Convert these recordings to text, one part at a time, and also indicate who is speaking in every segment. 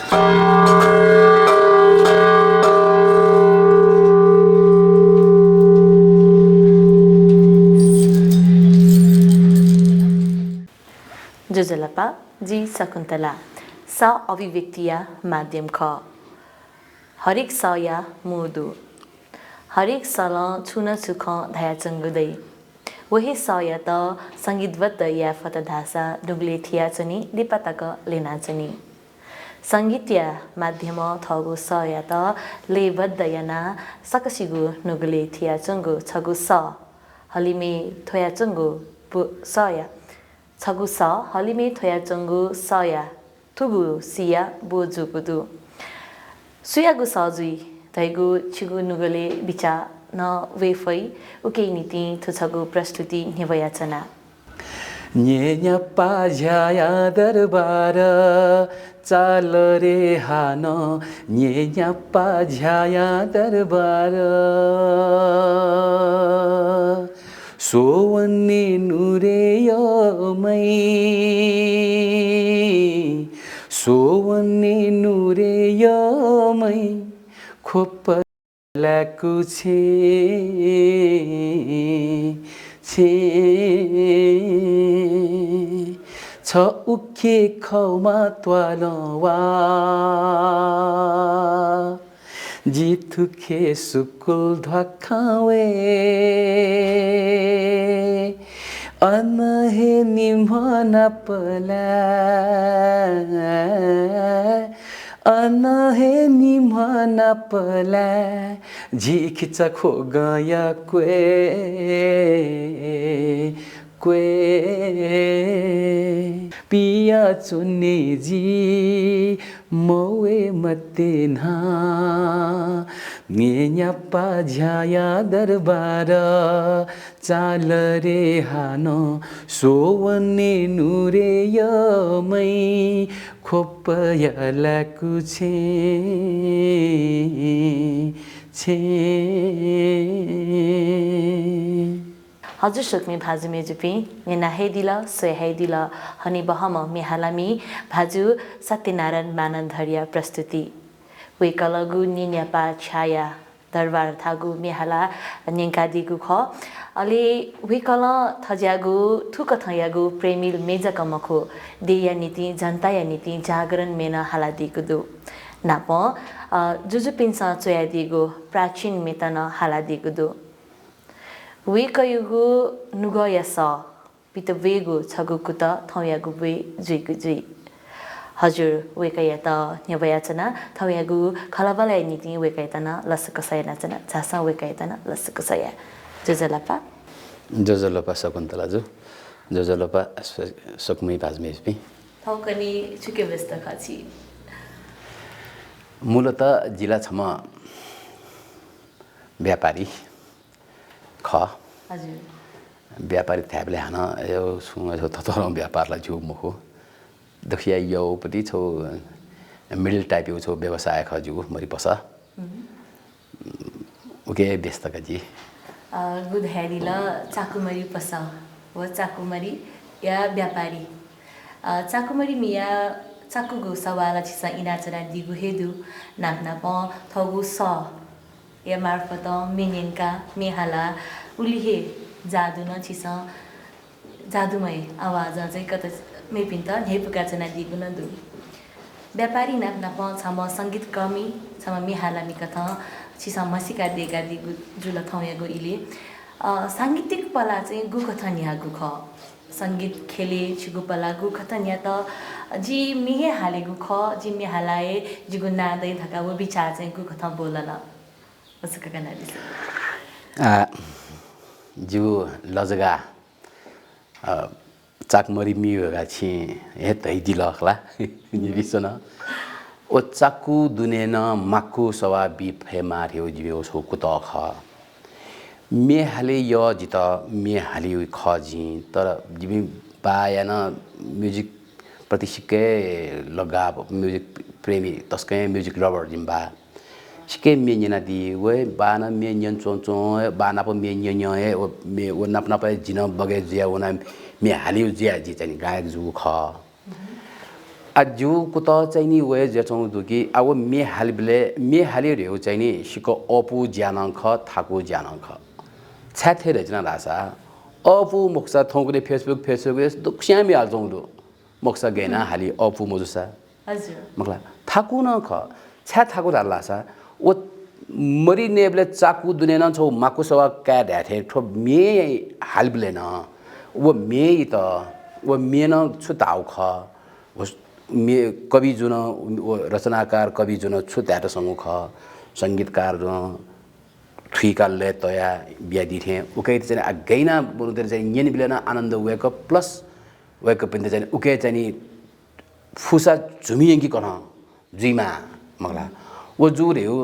Speaker 1: जोजलपा जी सकुन्तला सा अभिव्यक्तिया माध्यम ख हरेक स या मुदु हरेक सल छुन सुख धाया चंगुदै वही स या त संगीतवद्ध या फतधासा डुग्ले थिया चनी लिपातक लेना चनी संगीत या माध्यम थगु स या त लेबद्ध याना सकसिगु नुगले थिया चंगु छगु स हलिमे थोया चंगु स या छगु स हलिमे थोया चंगु स या थुबु सिया बोजुगुदु सुयागु सजुई धैगु छिगु नुगले बिचा न वेफै उके नीति थुछगु प्रस्तुति निवयाचना
Speaker 2: न्येन्या पाझ्याया दरबार चाल रे हान न्येन्या पाझ्याया दरबार सोवन्ने नुरेयमै सोवन्ने नुरेयमै खोपा लाकुछे छे छ उखे खौमा त्वालवा जिथुखे सुकुल धखावे अनहे निम्हना पला अनहे निम्हना पला झिखिच खो गया क्वे पिया चुन्ने जी मौए मते ना न्येन्या पाझ्याया दरबार चाल रे हानो सोवन्ने नुरेयमै खोपया लाकुछे छे
Speaker 1: हजुर सुक्मी भाजु मेजुपी नेना हेदिला सोय हेदिला हनी बहम मेहालामी भाजु सत्यनारायण मानन्धरिया प्रस्तुति वेकलगु निन्यापा छाया दरबार थागु मेहाला नेङ्कादिगु ख अले वेकल थज्यागु थुक थयागु प्रेमिल मेजकमखो देया नीति जनता या नीति जागरण मेना हालादिगु दु नाप जुजु पिन्सा चोयादिगु प्राचीन मेतन हालादिगु दु वेकयुगु नुगया स पित वेगु छगुकु त थौयागु वे जुइगु जुइ हजुर वेकया त न्यवयाचना थौयागु खलबलाय नीति वेकयतना लसकसय नाचना झासा वेकयतना लसकसय
Speaker 2: जोजलपा सकुन्तला जोजलपा सकमै भाजमेस्पी
Speaker 1: थौकनी चुके व्यस्त खछि
Speaker 2: मूलत जिल्ला छम व्यापारी ख
Speaker 1: हजुर
Speaker 2: व्यापारी थ्याबले हान यो सुङ थथर व्यापारलाई छु मुखो दखिया यो पति छौ मिडल टाइप यो छौ व्यवसाय खजु मरि पसा ओके व्यस्त गजी
Speaker 1: गुड हेडिला चाकुमरी पसा व चाकुमरी या व्यापारी चाकुमरी मिया चाकुगु सवाला छिसा इनाचरा दिगु हेदु नाप्ना प थगु स या मार्फत मेनेन्का मेहाला उलिहे जादु न छिसा जादुमय आवाज चाहिँ कता मेपिन्त नेपुका चना दिगु न दु व्यापारी नाप्ना प छम संगीत कमी छम मेहाला मिकथा छिसा मसिका देगा दिगु जुल थौयागु इले सांगीतिक पला चाहिँ गुकथनिया गुख संगीत खेले छिगु पला गुकथनिया त जी मिहे हालेगु ख जी मेहालाए जिगु नादै धका वो विचार चाहिँ गुकथ बोलला उसका कना दिस
Speaker 2: जु लजगा चाकमरी मियोगा छि हे तै दिलखला निबिसन ओ चाकु दुनेन माकु सवा बि फे मार्यो जियो सो कुत ख मेहाले य जित मेहाली ख जि तर जिबि बायान म्युजिक प्रति सिक्के लगाव म्युजिक प्रेमी तस्कै म्युजिक लभर जिम्बा सिक्के मेन्यना दि वे बाना मेन्यन चोंचो बाना प मेन्यन ए ओ मे ओ नपना प जिन बगे जिया ओना मे हालिउ जिया जि चाहिँ गायक जु ख जो कुत चाहिँ नि वे जेचौं दुकी अब मे हाली रेउ चाहिँ नि सिको अपु ज्यानंख थाकु ज्यानंख छाथे रचना रासा अपु मोक्सा थौंकुले फेसबुक दुक्स्यामी हाल्छौं दु मोक्सा गेना हाली अपु मोजुसा
Speaker 1: हजुर
Speaker 2: मखला थाकु न ख छा थाकु रालासा ओ मरी नेबले चाकु दुनेन छौ माकुसवा का ढ्याथे ठो मे हालबले न वो मे त वो मेन छुताउ ख मे कवि जुन रचनाकार कवि जुन छुत्याट समुख संगीतकार जुन थुइकालले तया बिया दिथे उकै चाहिँ गैना बनुतिर चाहिँ यनि बिलेन आनन्द वेकअप प्लस वेकअप पनि चाहिँ उकै चाहिँ फुसा झुमियंकी कन जुइमा मगला वो जुरे हो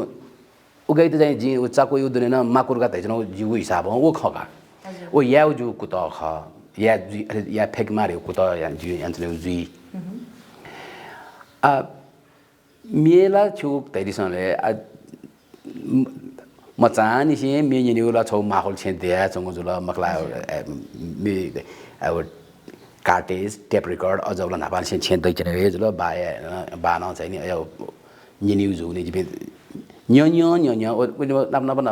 Speaker 2: उकै त चाहिँ जी चाको यु दुनेन माकुरगा तैजनो जिउ हिसाब हो खका ओ याउ जु कुत ख या फेक मार्यो कुत या जु यान्चले जुइ मेला छुक तैरिसले मचानी से मेनिउला छौ माहौल छे दिया चंगो जुला मखला मे अब कार्टेज टेप रेकर्ड अजौला नापाल छे दै चने रे जुला बाना चाहिँ नि निनिउ जुने जिबे न्य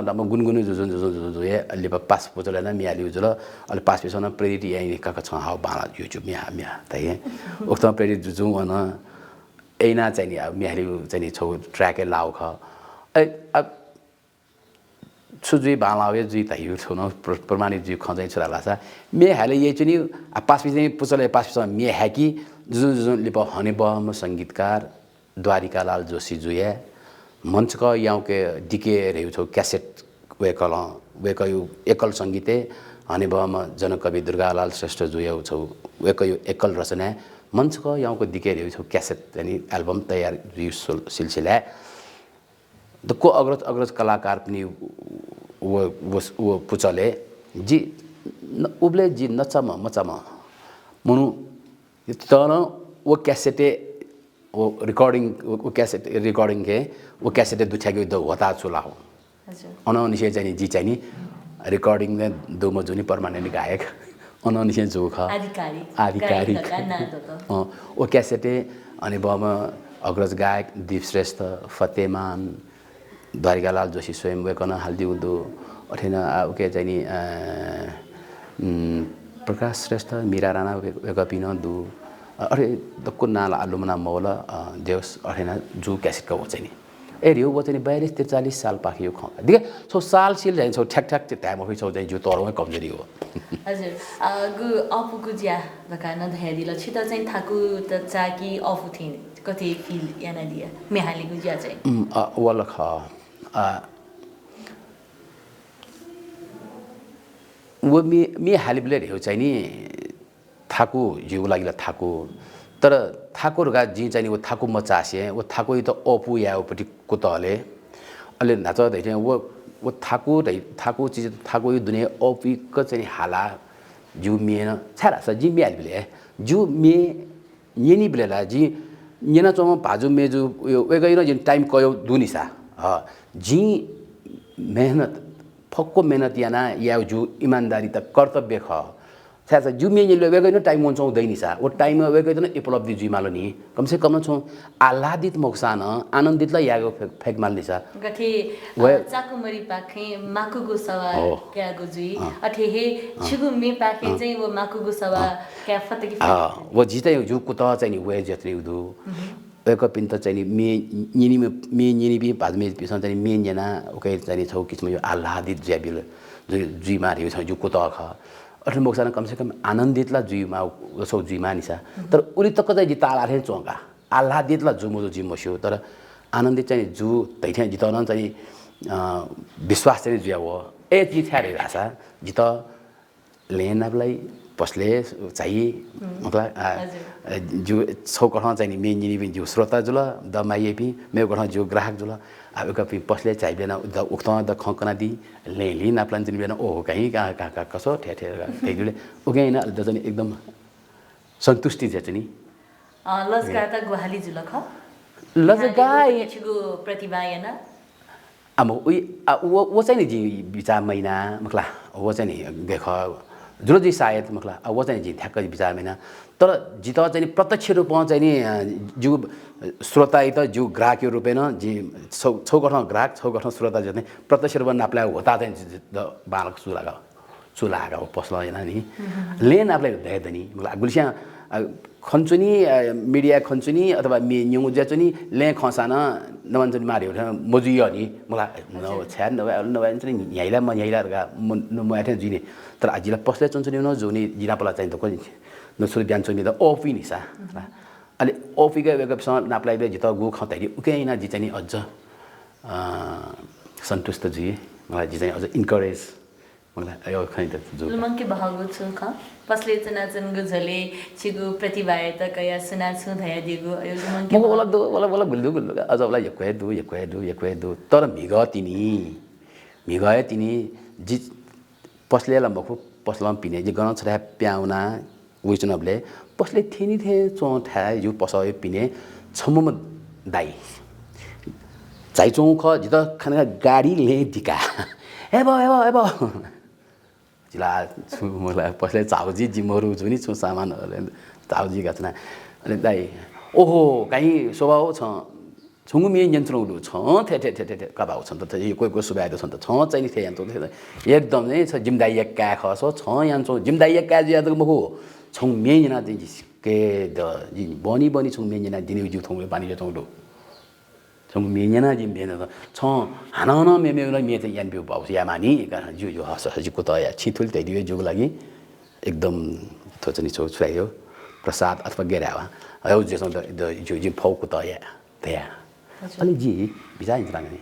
Speaker 2: नाप गुनगुनु जुजुन ये अलि पास पोचले ना मियाली जुला अलि पास पेसना प्रेरित यही काका छ हाउ बाला युट्युब म्या तै उक्त प्रेरित जुजु अन एना चाहिँ नि अब मियाली चाहिँ नि छौ ट्र्याक लाउ ख अब सुजुई बालावे जुई तयु छ न प्रमाणित जुई खजै छ लासा मे हाले ये चाहिँ नि पास पेसने पोचले पास पेसना मे हाकी जुजु लिप हने बम संगीतकार द्वारिका लाल जोशी जुया मंच का याउ के डिके रेउ छौ क्यासेट वेकयु एकल संगीते हने बम जनकवि दुर्गालाल श्रेष्ठ जुया छौ वेकयु एकल रचना मंच का याउ को डिके रेउ छौ क्यासेट यानी एल्बम तयार जुइ सिलसिला द को अग्रज कलाकार पनि वो पुचले जी उबले जी नचम मचम मनु तन वो क्यासेटे वो रिकॉर्डिंग के वो कैसेट दुछाके द होता चुलाओ अननिसे चाहिँ जी चाहिँ नि रिकॉर्डिंग ने दो मजुनी परमानेंट गायक अननिसे जो ख आधिकारिक वो कैसेटे अनि बम अग्रज गायक दीप श्रेष्ठ फतेमान द्वारिकालाल जोशी स्वयं वेकन हाल्दी उदो अथेन ओके चाहिँ नि प्रकाश श्रेष्ठ मीरा राणा वेकपिन दु अरे दक्को नाला आलुमना मौला देवस अरेना जु क्यासेट का वचनी ए रियो वचनी 42-43 साल पाखियो ख दिके सो साल सिल जाइन सो ठ्याक ठ्याक टाइम हो सो चाहिँ जु तोरमै कमजोरी हो
Speaker 1: हजुर गु अपुकु ज्या बकान धैर्य ल छित चाहिँ थाकु त चाकी अफु थिन कति फिल याना दिया मेहाली गु ज्या चाहिँ
Speaker 2: वल ख वो मे हालिबले रियो चाहिँ नि थाकु जिउ लागिला थाकु तर थाकुरगा जी चाहिँ वो थाकु मचासे वो थाकु त अपु याउपटी कुतले अले नाच दै वो थाकु चीज थाकु दुनिया अपि क चाहिँ हाला जु मेन छारा स जी मियाल बिले जु मे यनी बिलेला जी नेना चोम भाजु मेजु वेगैन जिन टाइम कयो दुनिसा ह जी मेहनत फक्को मेहनत याना या जु ईमानदारी त कर्तव्य ख छासा जु मेनिले वेगैन टाइम हुन्छ दैनि सा ओ टाइम वेगैन उपलब्धि जुइमालो नि कम से कम छौ आह्लादित मोक्सान आनन्दित ल यागो फेक माल्नि सा
Speaker 1: गथे चाकुमरी पाखे माकुगु सवा क्यागु जुइ अथे हे छिगु मे पाखे चाहिँ वो माकुगु सवा क्या फतकी
Speaker 2: वो जितै जु कुत चाहिँ नि वे जत्रि उदु एक पिन्त चाहिँ नि मे निनी बि भाजमे पिसन चाहिँ मे जना ओके चाहिँ छौ किछम यो आह्लादित ज्याबिल जुइ मारियो छ जु कुत ख अठन मोक्सान कम से कम आनन्दित ला जुइमा सो जुइमा निसा तर उली तक चाहिँ जिताला थे चोंगा आह्लादित ला जुमो जु मस्यो तर आनन्दित चाहिँ जु दैथे जितन चाहिँ विश्वास चाहिँ जुया हो ए जि छारे रासा जित लेनाबलाई पसले चाहिँ मतलब जु छौ कठ चाहिँ मे निनी पनि जु श्रोता जुल द माइएपी मे कठ जु ग्राहक जुल अब कपि पसले चाहिँ बेना उक्त द खकना दि लेली नाप्लान चाहिँ बेना ओ कहीं का कसो ठेठे त्यजुले ओके हैन द चाहिँ एकदम सन्तुष्टि चाहिँ नि
Speaker 1: लजगा त गुहाली जुल ख
Speaker 2: लजगा
Speaker 1: छिगु प्रतिभा याना
Speaker 2: अब वो चाहिँ नि जी बिचा महिना मखला वो चाहिँ नि देख जुन चाहिँ सायद मतलब अब वो चाहिँ ठ्याक्क विचार मैन तर जित चाहिँ प्रत्यक्ष रूपमा चाहिँ नि जो श्रोता त जो ग्राहक रूपेण जी छौ गर्न ग्राहक छौ गर्न श्रोता जति प्रत्यक्ष रूपमा नाप्ला होता चाहिँ बालक चुलागा पसला हैन नि लेन आपले देदनी मतलब गुलिसा खन्चुनी मिडिया खन्चुनी अथवा न्यू ज्याचुनी ले खसाना नमन्चुनी मार्यो मजुयो नि मलाई न छ्यान नभए चाहिँ यहीला म यहीला म एथे जिने तर आजिला पसले चुन्चुनी न जुनी जिना पला चाहिँ त कोनी नसुर बिहान चुनी त ओफी नि सा अलि ओफी गएपछि नाप्लाइले जित गु खतैली उकेइना जि चाहिँ अझ सन्तुष्ट जी मलाई जि चाहिँ अझ इन्करेज मलाई यो खै त जो
Speaker 1: लमंके भागो छु ख पसले चनाचन गुझले छिगु प्रतिभायता कया सुनाछु धया दिगु यो लमंके
Speaker 2: म वला गुल्दु अझ वला यक्वे दु तर मिगय तिनी जि पसले लम्बखु पसलम पिने जि गन छरा प्याउना उइचनबले पसले थिनी थे चो ठा यु पसय पिने छमुम दाइ चाइचौ ख जित खाना गाडी ले दिका एबो जिला छु मलाई पसले चाउजी जिमहरु जुनी छु सामानहरु चाउजी गछना अनि दाइ ओहो काई स्वभाव छ छुङु मे यन्त्रौलु छ थे कबाउ छन् त कोही सुबाइदो छन् त छ चाहिँ थे यन्त्र एकदम नै छ जिमदाइ एक्का खसो छ यन्त्र जिमदाइ एक्का ज्यादा मखु छुङ मे जना चाहिँ के द बनी छुङ मे जना दिने जु थौले पानीले थौलु छुङ मे जना जिम बेन छ हानन मे चाहिँ यान बिउ पाउँछ या मानी जो हसको त या छिथुल त्यही जुको लागि एकदम थोचनी छुरायो प्रसाद अथवा गेरावा हौ जेसो द जो जिम फौको त या त्यहाँ अनि जी बिजा इन्त्राने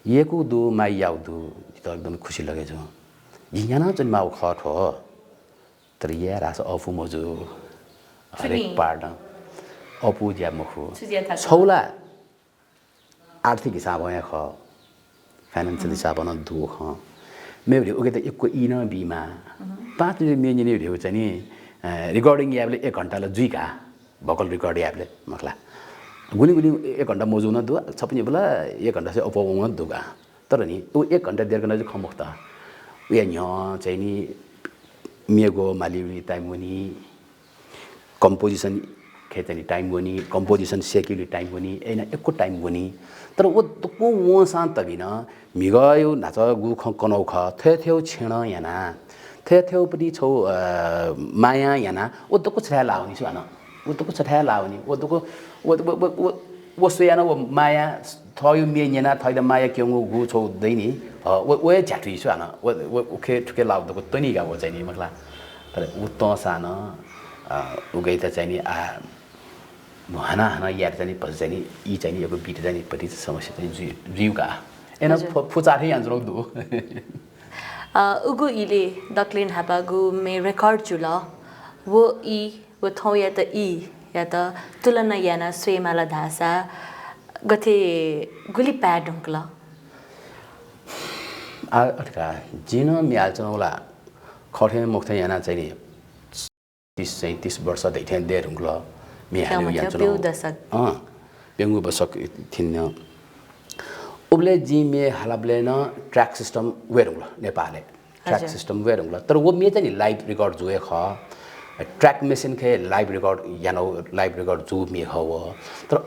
Speaker 2: येको दो माइ याउ दो त एकदम खुसी लगे छ जियाना चाहिँ माउ खट हो तर या रास अफु मजु हरेक पार्ट अपु ज्या मखु छौला आर्थिक हिसाब है ख फाइनान्शियल हिसाब न दु ख मेले ओके त एकको इन बीमा 5 मिलियन हो चाहिँ नि रिकर्डिङ याबले 1 घण्टा ल जुइका भोकल रिकर्ड याबले मखला गुली 1 घण्टा मजु न दु छपनी बेला 1 घण्टा चाहिँ अपवाउन दुगा तर नि उ 1 घण्टा 1.5 घण्टा चाहिँ खमख त उया न्य चाहिँ नि मेगो मालिउनी टाइम वनी कम्पोजिसन खेतनी टाइम वनी कम्पोजिसन सेक्युली टाइम वनी एना एकको टाइम वनी तर वो तको वो शान्त बिना मिगयो नाच गु ख कनौ ख थेथेउ छेण याना थेथेउ पनि छौ माया याना ओ तको छ्या लाउनी सुना ओ तको छ्या लाउनी ओ तको वो सुयाना वो माया थयो मेन्याना थैदा माया क्योंगु गु छौ दैनी ओ झ्याटुई सुना ओ खे ठुके लाउदको तनी गा हो चाहिँ नि मखला तर उ त साना उगै त चाहिँ नि आ हाना यार चाहिँ पछि चाहिँ ई चाहिँ यो बिट चाहिँ पति समस्या चाहिँ जिउका एना फुचाथे यान्जरो दु
Speaker 1: उगु इले दक्लिन हापागु मे रेकर्ड जुल वो ई वो थौ या त ई या त तुलना याना स्वेमाला धासा गथे गुली प्याडुंकला
Speaker 2: आ अटका जिन म्याल चनौला खठे मुख याना चाहिँ 30 वर्ष दैथे देरुंगला मेहाल्यो यान्चनो बेंगु बसक थिन्न उबले जी मे हालाबले न ट्र्याक सिस्टम वेरुंगला नेपालले ट्र्याक सिस्टम वेरुंगला तर वो मे चाहिँ लाइभ रेकर्ड जुए ख ट्र्याक मेसिन खे लाइभ रेकर्ड यानो लाइभ रेकर्ड जु मे हो तर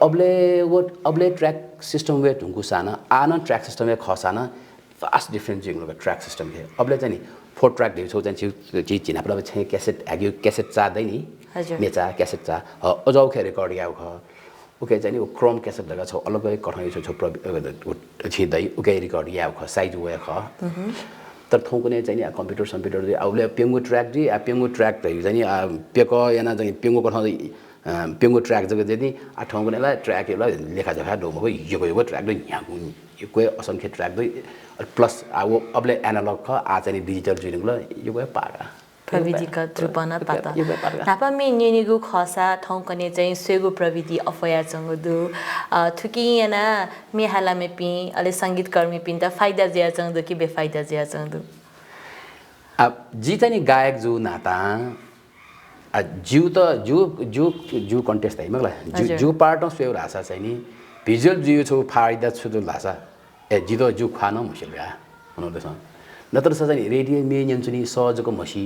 Speaker 2: अबले ट्र्याक सिस्टम वे ढुंगु साना आना ट्र्याक सिस्टम में खसाना फास्ट डिफरेंट जिंगलो ट्र्याक सिस्टम खे अबले चाहिँ 4 ट्र्याक देउ चाहिँ जी चिना पर चाहिँ क्यासेट आग्यो क्यासेट चादै नि मेचा क्यासेट चा अजाउ खे रेकर्ड याउ ख ओके चाहिँ नि क्रोम क्यासेट लगा छ अलगै कठै छ छिदै ओके रेकर्ड याउ ख साइज वे ख तर थौ कुनै चाहिँ नि कम्प्युटर आउले पेंगु ट्र्याक जी पेंगु ट्र्याक चाहिँ नि पेक याना चाहिँ पेंगु कठै पेंगु ट्र्याक जगे जति आ ठौ कुनैला ट्र्याक एला लेखा जखा डोमको यो ट्र्याक दइ यागु कोही असंख्य ट्र्याक दइ प्लस अब अबले एनालग ख आ चाहिँ डिजिटल जुनिङला यो पागा
Speaker 1: प्रविधिका द्रुपना पाता नापा मे निनिगु खसा थौकने चाहिँ सेगु प्रविधि अफया चंगदु थुकियाना मे हालामे पि अले संगीत कर्मी पिन त फाइदा ज्या चंगदु कि बेफाइदा ज्या चंगदु
Speaker 2: अब जी चाहिँ नि गायक जो नाता जिउ त जु कन्टेस्ट है मगला जु पार्ट अफ सेउ रासा चाहिँ नि भिजुअल जिउ छ फाइदा छु दु लासा ए जितो जु खान मुसिल गा हुनु दछ नत्र चाहिँ रेडियो मे न्यन्चुनी सहजको मसी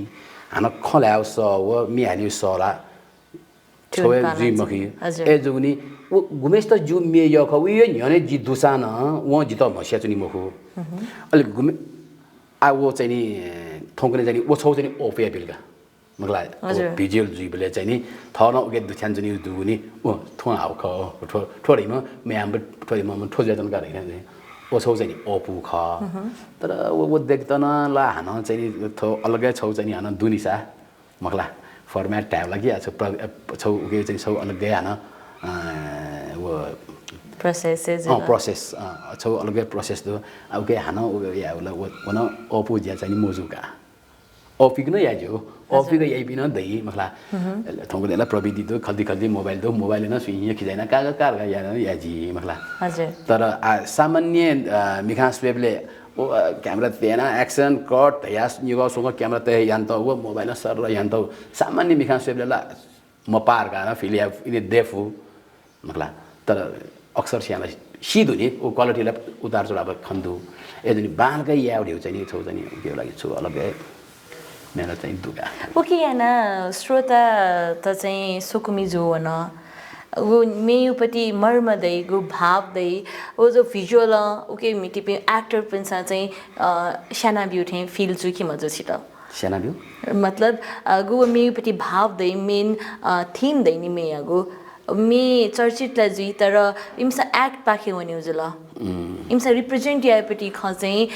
Speaker 2: हाना खल्याउ स व मे हालिउ सला छोए जी मखी ए जुनी वो गुमेस त जु मे य ख उयो न्यने जि दुसान व जि त मसिया चुनी मखु अलि गुमे आ वो चाहिँ नि ठोकने चाहिँ वो छौ चाहिँ ओफे बिलगा मलाई भिजुअल जुइबले चाहिँ नि थन उके दुछ्यान जुनी दुनी ओ थो आउ ख थोडैमा मे हाम्रो थोडैमा म ठोजे जन गरे हैन ओ छौ चाहिँ नि ओपु ख तर वो देख्दैन ला हान चाहिँ नि थो अलगै छौ चाहिँ नि हान दुनिसा मखला फर्मेट टाइप लागि छौ उके चाहिँ छौ अलगै हान वो
Speaker 1: प्रोसेस
Speaker 2: छौ अलगै प्रोसेस दो उके हान या वन ओपु ज्या चाहिँ नि मोजुका ओपिक न या जो ओपिक यही बिना दही मखला ठोंगलेला प्रविधि दो खल्दी मोबाइल न सुइए खिजाइना कागा या जी मखला
Speaker 1: हजुर
Speaker 2: तर सामान्य मिखा स्वेबले ओ क्यामेरा तेना एक्सन कट या निगो सुंग क्यामेरा ते यान त वो मोबाइल सर यान त सामान्य मिखा स्वेबले ला म पार गाना फिलिया इने देफु मखला तर अक्सर स्याला सिधो नि ओ क्वालिटीलाई उतार चढाव खन्दु एजनी बालकै याउडे चाहिँ नि छौ चाहिँ नि के लागि छु अलगै मेरो चाहिँ दुगा
Speaker 1: ओके याना श्रोता त चाहिँ सुकुमी जो न वो मेयुपट्टि मर्म दै गो भाव दै वो जो भिजुअल ओके मिटी पे एक्टर पनि चाहिँ साना ब्युटी फिल जुकी मजो छिट
Speaker 2: साना ब्यु
Speaker 1: मतलब गो मेयुपट्टि भाव दै मेन थीम दै नि मे गो मे चर्चितलाई जुई तर इम्सा एक्ट पाखे वनि उजुल इम्सा रिप्रेजेन्ट यापट्टि ख चाहिँ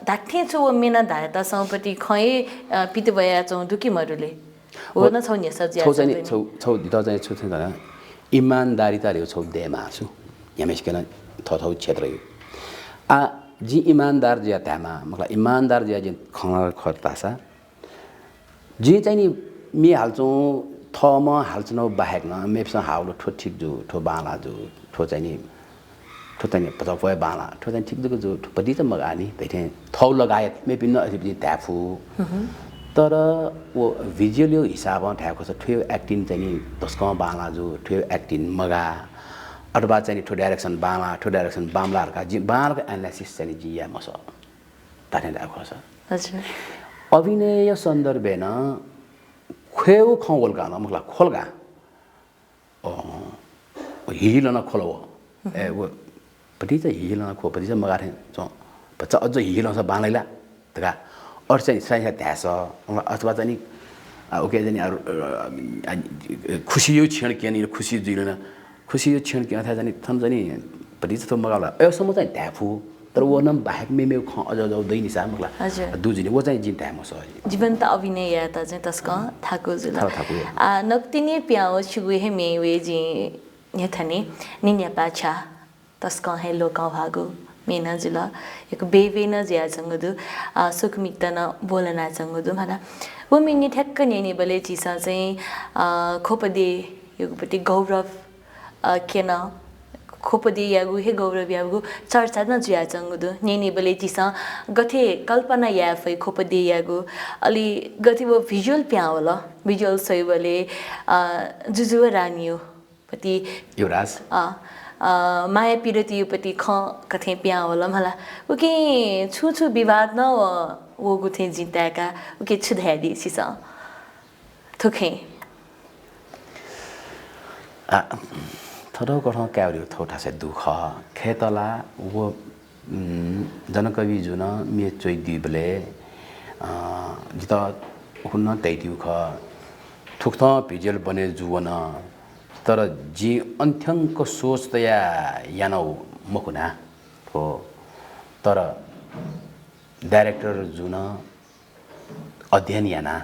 Speaker 1: धाठे छु मेना धायता सौपट्टि खै पिते भया चौ दुकी मरुले हो न छौ नि सब्जी
Speaker 2: छौ चाहिँ छौ दिता चाहिँ छु थिन इमानदारीता रे छौ देमा छु यमेस्कन थथौ क्षेत्र आ जी इमानदार ज्या तामा मतलब इमानदार ज्या जिन खङ खर्तासा जी चाहिँ नि मे हाल्छौ थमा हाल्छौ बाहेक न मेप्स हाउलो ठो ठीक जो ठो बाला जो ठो चाहिँ नि पचाउ बाला ठो चाहिँ ठीक जो पति त मगानी त्यथे थौ लगायत मे पिन्न अझै ट्याफु तर वो भिजुअल हिसाबमा ठ्याको छ ठ्यो एक्टिङ चाहिँ नि तस्क बाला जो ठ्यो एक्टिङ मगा अथवा चाहिँ ठो डाइरेक्सन बाला ठो डाइरेक्सन बामलाहरुका जि बालको एनालिसिस चाहिँ जी या मस ताने राखो छ
Speaker 1: हजुर
Speaker 2: अभिनय सन्दर्भेन ख्वेउ खौलगा न मखला खोलगा हिलन खोलो ए वो पति चाहिँ हिलन खो पति चाहिँ मगाथे छ बच्चा अझ हिलन छ बालैला तका और चाहिँ साइसा त्यास अथवा चाहिँ ओके चाहिँ खुसी यो क्षण के नि खुसी जिलन खुसी यो क्षण के अथवा चाहिँ थन चाहिँ पति त मगाला यसम्म चाहिँ ट्याफु तर वो नम बाहेक मे ख अझ दैन सा मखला दुजिने वो चाहिँ जिन टाइम छ
Speaker 1: जीवन्त अभिनय या त चाहिँ तस्क थाको जुल नक्तिने प्याओ छुगु हे मे वे जी यथने निन्या पाछा तस्क हे लोका भागो मेना जुल एक बेवेन ज्या जंगदु सुखमित न बोलना जंगदु मला वो मिनि ठक्क नेने बले चिसा चाहिँ खोपदे योगपति गौरव केन खोपदे यागु हे गौरव यागु चर्चा न ज्या जंगदु नेने बले चिसा गथे कल्पना या फै खोपदे यागु अलि गथे वो भिजुअल प्यावला भिजुअल सैबले जुजु रानियो पति
Speaker 2: युवराज
Speaker 1: माया पिरतीपट्टि ख कथे प्या होला मला ओके छु विवाद न वो गुथे जिताका ओके छु ध्यादी सिसा थुखे
Speaker 2: थरो गठ क्याउरियो थोटा से दुख खेतला वो जनकवि जुन मे चोइ दिबले जित हुन्न तैदिउ ख थुक्थ भिजुअल बने जुवन तर जी अन्थ्यङ्क सोच त यानौ मकुना हो तर डाइरेक्टर जुन अध्ययन याना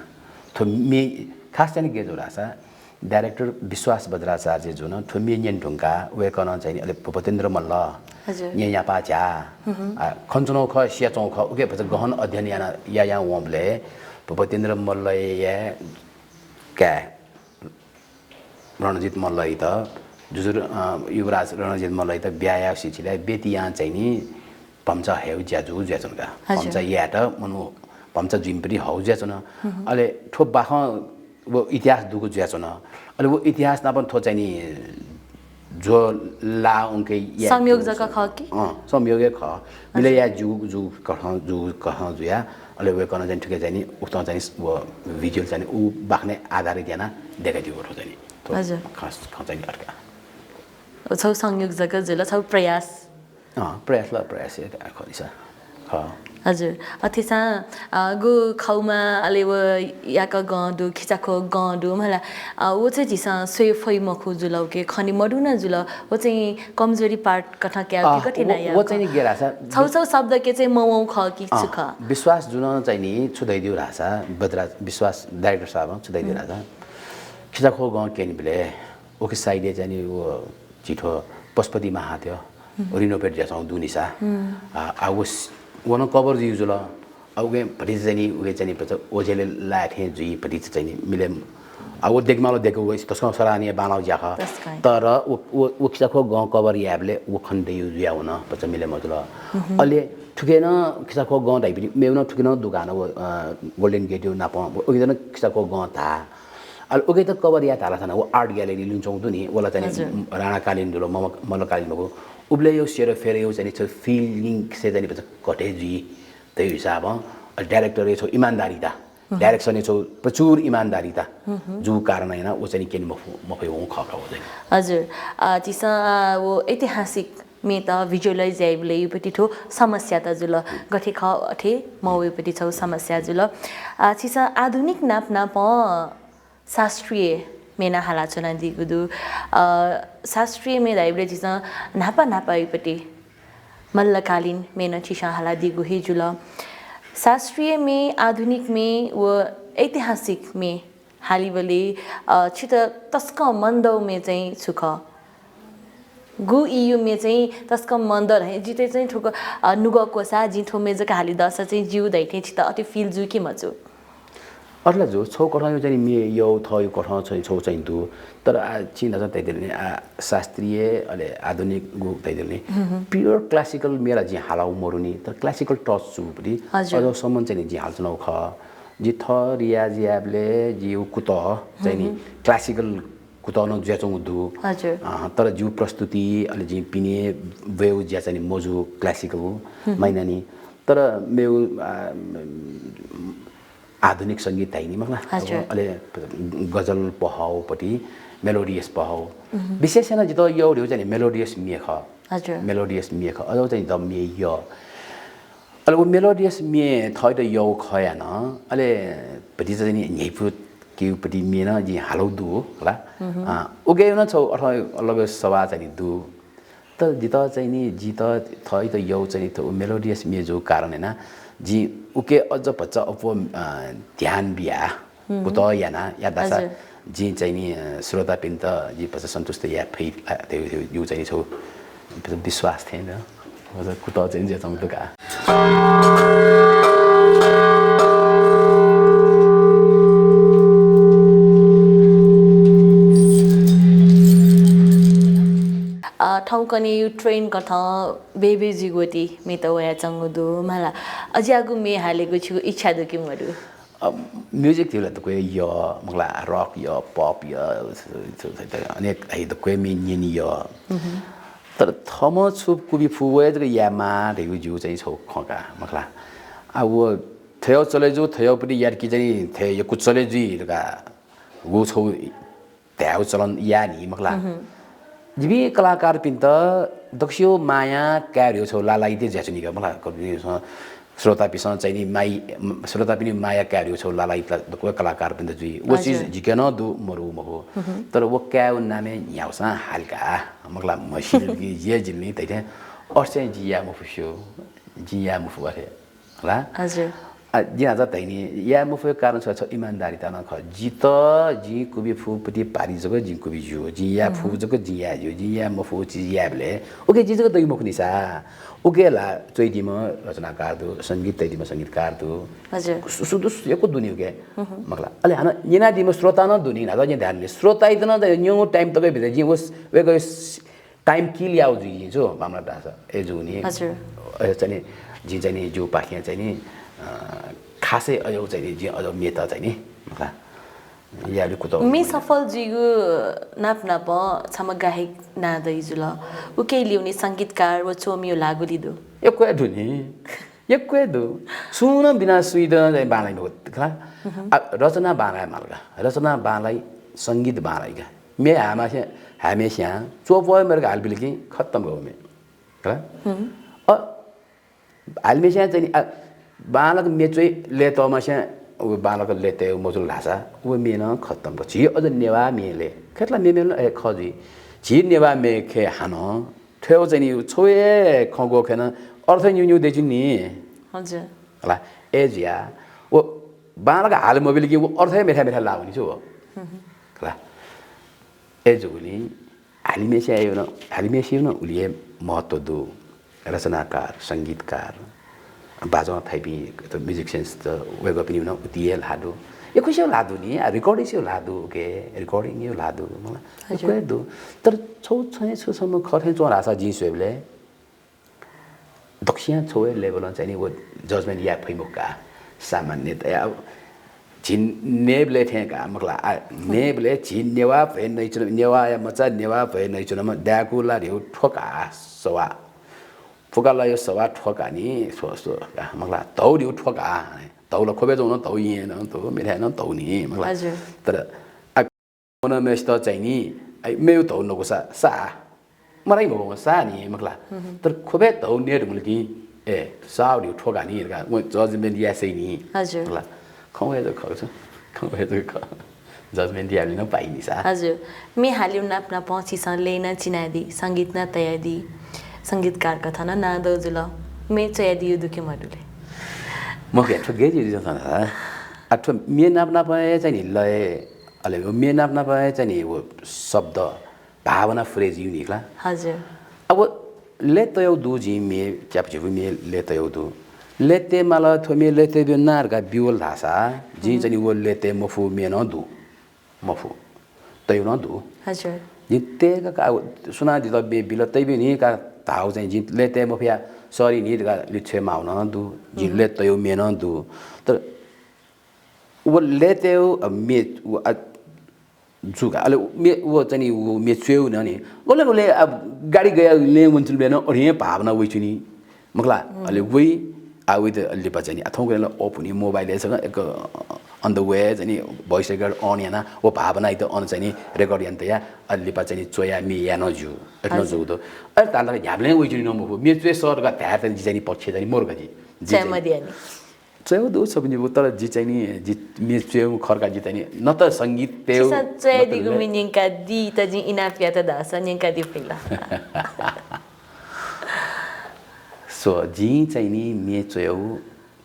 Speaker 2: थो मे खास चाहिँ के जोरासा डाइरेक्टर विश्वास बज्राचार्य जुन थो मेन्यन ढुङ्गा वेकन चाहिँ अलि भूपतेन्द्र मल्ल हजुर यहाँ पाचा खञ्चनौ ख सियाचौ ख उके भन्छ गहन अध्ययन याना या वमले भूपतेन्द्र मल्ल या क्या रणजित मल्लई त जुजुर युवराज रणजित मल्लई त ब्याया सिचिलाई बेतिया चाहिँ नि पम्चा हेउ ज्याजु ज्याचनका पम्चा याट मनु पम्चा जिम्परी हौ ज्याचन अले ठोप बाख वो इतिहास दुगु ज्याचन अले वो इतिहास न पनि थो चाहिँ नि जो ला उनके
Speaker 1: संयोग जगह ख कि
Speaker 2: संयोगे ख मिले या जु कहाँ जुया अले वे कन जानि ठिकै जानि उक्त जानि वो भिजुअल जानि उ बाख्ने आधारित याना देखाइदियो हो जानि
Speaker 1: हजुर
Speaker 2: खास चाहिँ अर्का
Speaker 1: छौ संयोग जगह जुल छौ प्रयास
Speaker 2: प्रयास खरिसा
Speaker 1: हजुर अथिसा गु खौमा अले व याका गदु खिचाखो गदु मला वो चाहिँ जिसा सोय फै मखु जुलौ के खनि मडु न जुल वो चाहिँ कमजोरी पार्ट कथा क्या के कठिन या
Speaker 2: वो चाहिँ गेरासा
Speaker 1: छौ शब्द के चाहिँ ममौ ख कि सुख
Speaker 2: विश्वास जुन चाहिँ नि छुदाइदिउ रासा बदराज विश्वास डाइरेक्टर साहब छुदाइदिउ रासा खिचाखो ग के नि बले ओके साइडे चाहिँ नि वो चिठो पशुपति महाथ्यो रिनोभेट ज्याछौ दुनिसा आवस वन कभर जुल अगे भति चाहिँ उगे चाहिँ पछि ओजेले लाथे जुई भति चाहिँ मिले अब देखमालो देखो वइस तस्को सरानीय बानाउ ज्याख तर वो खिचाखो ग कभर याबले वो खण्डे जुया हुन पछि मिले मजुल अलि ठुकेन खिचाखो ग दाइबि मेउन ठुकेन दुकान गोल्डन गेट यो नाप ओगे जन खिचाखो ग था अल ओगे त कभर या थाला छन वो आर्ट ग्यालेरी लिन्छौ दुनी वला चाहिँ राणा कालीन दुलो मल्लकालीन मको उबले यो सेरो फेरे यो चाहिँ फिलिङ से चाहिँ पछि कटे जी त्यही हिसाब डाइरेक्टर छौ इमानदारीता डाइरेक्सन छौ प्रचुर इमानदारीता जो कारण हैन ओ चाहिँ के मफै हो खका हो चाहिँ
Speaker 1: हजुर तिसा वो ऐतिहासिक में त भिजुअलाइज याइबले युपति ठो समस्या त जुल गठे ख अठे मवेपति छौ समस्या जुल तिसा आधुनिक नाप नाप शास्त्रीय मेना हाला चना दिगुदु शास्त्रीय में दाइबले जिसा नापा नापाइपति मल्लकालीन मेना चिसा हाला दिगु हेजुल शास्त्रीय में आधुनिक में व ऐतिहासिक में हालिबले छित तस्क मन्दौ में चाहिँ सुख गु इयु में चाहिँ तस्क मन्द रहे जिते चाहिँ ठुक नुग कोसा जिठो में जका हाली दस चाहिँ जिउ दैथे छित अति फिल जु कि मजु
Speaker 2: अरला जो छौ कठा यो चाहिँ मे यो थयो कठा चाहिँ छौ चाहिँ दु तर चिन्ता चाहिँ तैदिने शास्त्रीय अले आधुनिक गु तैदिने प्योर क्लासिकल मेरा जि हालाउ मरुनी तर क्लासिकल टच छु पनि अझ सम्म चाहिँ जि हाल्छ नौ ख जि थ रियाज याबले जि कुत चाहिँ नि क्लासिकल कुत न ज्याचौ दु हजुर तर जि प्रस्तुति अले जि पिने वेउ ज्या चाहिँ मजु क्लासिकल मैनानी तर मेउ आधुनिक संगीत हैनी मगला अले गजल पहाउपट्टि मेलोडियस पहाउ विशेष हैन जितो यो ढ्यौ चाहिँ मेलोडियस मेख हजुर मेलोडियस मेख अझ चाहिँ द मे यो अले वो मेलोडियस मे थय त यो खयान अले पति चाहिँ न्याइपुत केउपट्टि मेन जि हालौ दु होला उगे न छौ अथ अलग सभा चाहिँ दु त जित चाहिँ नि जित थय त यो चाहिँ त मेलोडियस मे जो कारण हैन जी उके अझ बच्चा अपो ध्यान बिया उत याना यादासा जी चाहिँ नि श्रोता पिन त जी पछि सन्तुष्ट या फै त्यो यो चाहिँ छौ विश्वास थिएन अझ कुत चाहिँ जे छौ दुका
Speaker 1: ठाउँकने यो ट्रेन कथा बेबी जिगोटी मे त वया चंगुदु मला अज्यागु मे हालेको छु इच्छा दुकि मरु
Speaker 2: म्युजिक थियो त कोही यो मगला रक यो पप यो अनेक है त कोही मे निनी यो तर थम छुप कुबी फुवे जको यामा रेगु जु चाहिँ छौ खका मगला अब थियो चले जो थियो पनि यार कि चाहिँ थे यो कुचले जी लगा गु छौ त्याउ चलन या नि मगला जिबी कलाकार पिन त दक्षियो माया क्यारियो छौ लालाइते ज्याचुनी ग मलाई श्रोता पिसन चाहिँ नि माई श्रोता पनि माया क्यारियो छौ लालाई कोही कलाकार पिन त जुई वो चीज जिकेन दु मरु महो तर वो क्याउ नामे न्याउसा हालका मगला मसिन कि जे जिल्नी तैथे अर्से जिया मुफुस्यो जिया मुफु गरे होला
Speaker 1: हजुर
Speaker 2: जिना त तैनी या मुफु कारण छ इमानदारीता न ख जित जि कुबी फुपति पारी जको जि कुबी जु जि या फु जको जि या जु जि या मुफु जि याबले ओके जि जको दै मुखनिसा उकेला चोइदिम रचनाकार दु संगीत तैदिम संगीतकार दु हजुर सुदु यको दुनी उके मगला अले हाना निना दिम श्रोता न दुनी न त ध्यानले श्रोता इतन त न्यू टाइम तकै भित्र जि वस वेको टाइम किल याउ जि जो मामला दास ए जुनी हजुर चाहिँ जि चाहिँ जो पाखिया चाहिँ नि खासै अझ चाहिँ नि जे अझ मेता चाहिँ नि याले कुतो
Speaker 1: मी सफल जिगु नाप नाप छम गायक ना दैजुल उके लिउने संगीतकार व चोमियो लागु लिदो
Speaker 2: एकवे धुनी एकवे दु सुन बिना सुइद बालाई होत खला रचना बालाई मालगा रचना बालाई संगीत बालाइगा मे हमेशा चोपो मेरे हाल बिलकी खत्म हो मे खला हालमेशा चाहिँ बालक मेचोइ लेतोमा से बालक लेते मजुल लासा वो मेना खत्म को छि अझ नेवा मेले खेतला मेमेल ए खजी छि नेवा मे खे हानो ठेउ चाहिँ नि छोए खगो खेन अर्थ न्यु देजु नि
Speaker 1: हजुर
Speaker 2: होला एजिया वो बालक हाल मोबिल कि वो अर्थ मेठा मेठा लाउनी छु होला एजुली हालिमेसियो न उलिए महत्व दु रचनाकार संगीतकार बाजा थाइपी तो म्युजिशियन्स त वेग पनि न उतिए लादु एकैसे लादु नि रेकर्डिङ से लादु के रेकर्डिङ यो लादु मलाई एकै दु तर छौ छ सम्म खथे चो रासा जी स्वेबले दक्षिण छोए लेभल चाहिँ नि वो जजमेन्ट या फैमुका सामान्यतया जिन नेबले थेका मखला नेबले जिन नेवा भए नै छ नेवा या मचा नेवा भए नै छ म डाकुला र्यु ठोका सवा फुकाला यो सवा ठोका नि सोसो मखला तौर्यु ठोका तौला खोबे जौन तौ येन तो मेरे न तौ नि मखला तर मन मेस्त चाहिँ नि मेउ तौ नको सा मरै भगो सा नि मखला तर खोबे तौ नेर मुलकी ए साउर्यु ठोका नि जजमेन्ट या सै नि
Speaker 1: हजुर
Speaker 2: खौएजो खौछ खौएजो ख जजमेन्ट दियाले न पाइनी सा
Speaker 1: हजुर मे हालिउ नाप्ना पछी स लेना चिनादी संगीत न तयादी संगीतकार कथा न नादो जुल मे चयादी दुखे मडुले
Speaker 2: म के ठगे जी जसन अथवा मे नाप्ना पाए चाहिँ नि लय अले मे नाप्ना पाए चाहिँ नि वो शब्द भावना फ्रेज युनिकला
Speaker 1: हजुर
Speaker 2: अब ले तयौ दु जी मे च्यापछु मे ले तयौ दु लेते माला थोमे लेते बिनार का बिउल धासा जी चाहिँ वो लेते मफु मे न दु मफु तय न दु
Speaker 1: हजुर
Speaker 2: जिते का सुना दि त बे बिल तै बिनी का ताउ चाहिँ जि लेते मफिया सरी नि का लिछे माउन दु जि लेते यो मे न दु तर वो लेते मे जुगा अले मे वो चाहिँ वो मे छेउ न नि ओले अब गाडी गया ले मुन्चुल बेन अरे भावना वइ नि मखला अले वइ आउद लिपा चाहिँ अथौकेल ओपनी मोबाइल एसँग एक अन द वे चाहिँ भोइस रेकर्ड अन याना वो भावना त अन चाहिँ रेकर्ड यान त या लिपा चाहिँ चोया मि या नजु न जुदो अ ताला ह्याब्ले वइ जुनि नमु मे चोय सर का ध्यार चाहिँ पक्ष चाहिँ मोर गजी
Speaker 1: जयमदियानी
Speaker 2: चयो दो सब नि तर जी चाहिँ नि जी मे चोय खरका जी चाहिँ न त संगीत तेउ
Speaker 1: चोय दिगु मिनिङ का दी त जी इनाफिया त दास निका दि फिला
Speaker 2: सो जी चाहिँ नि मे चोयौ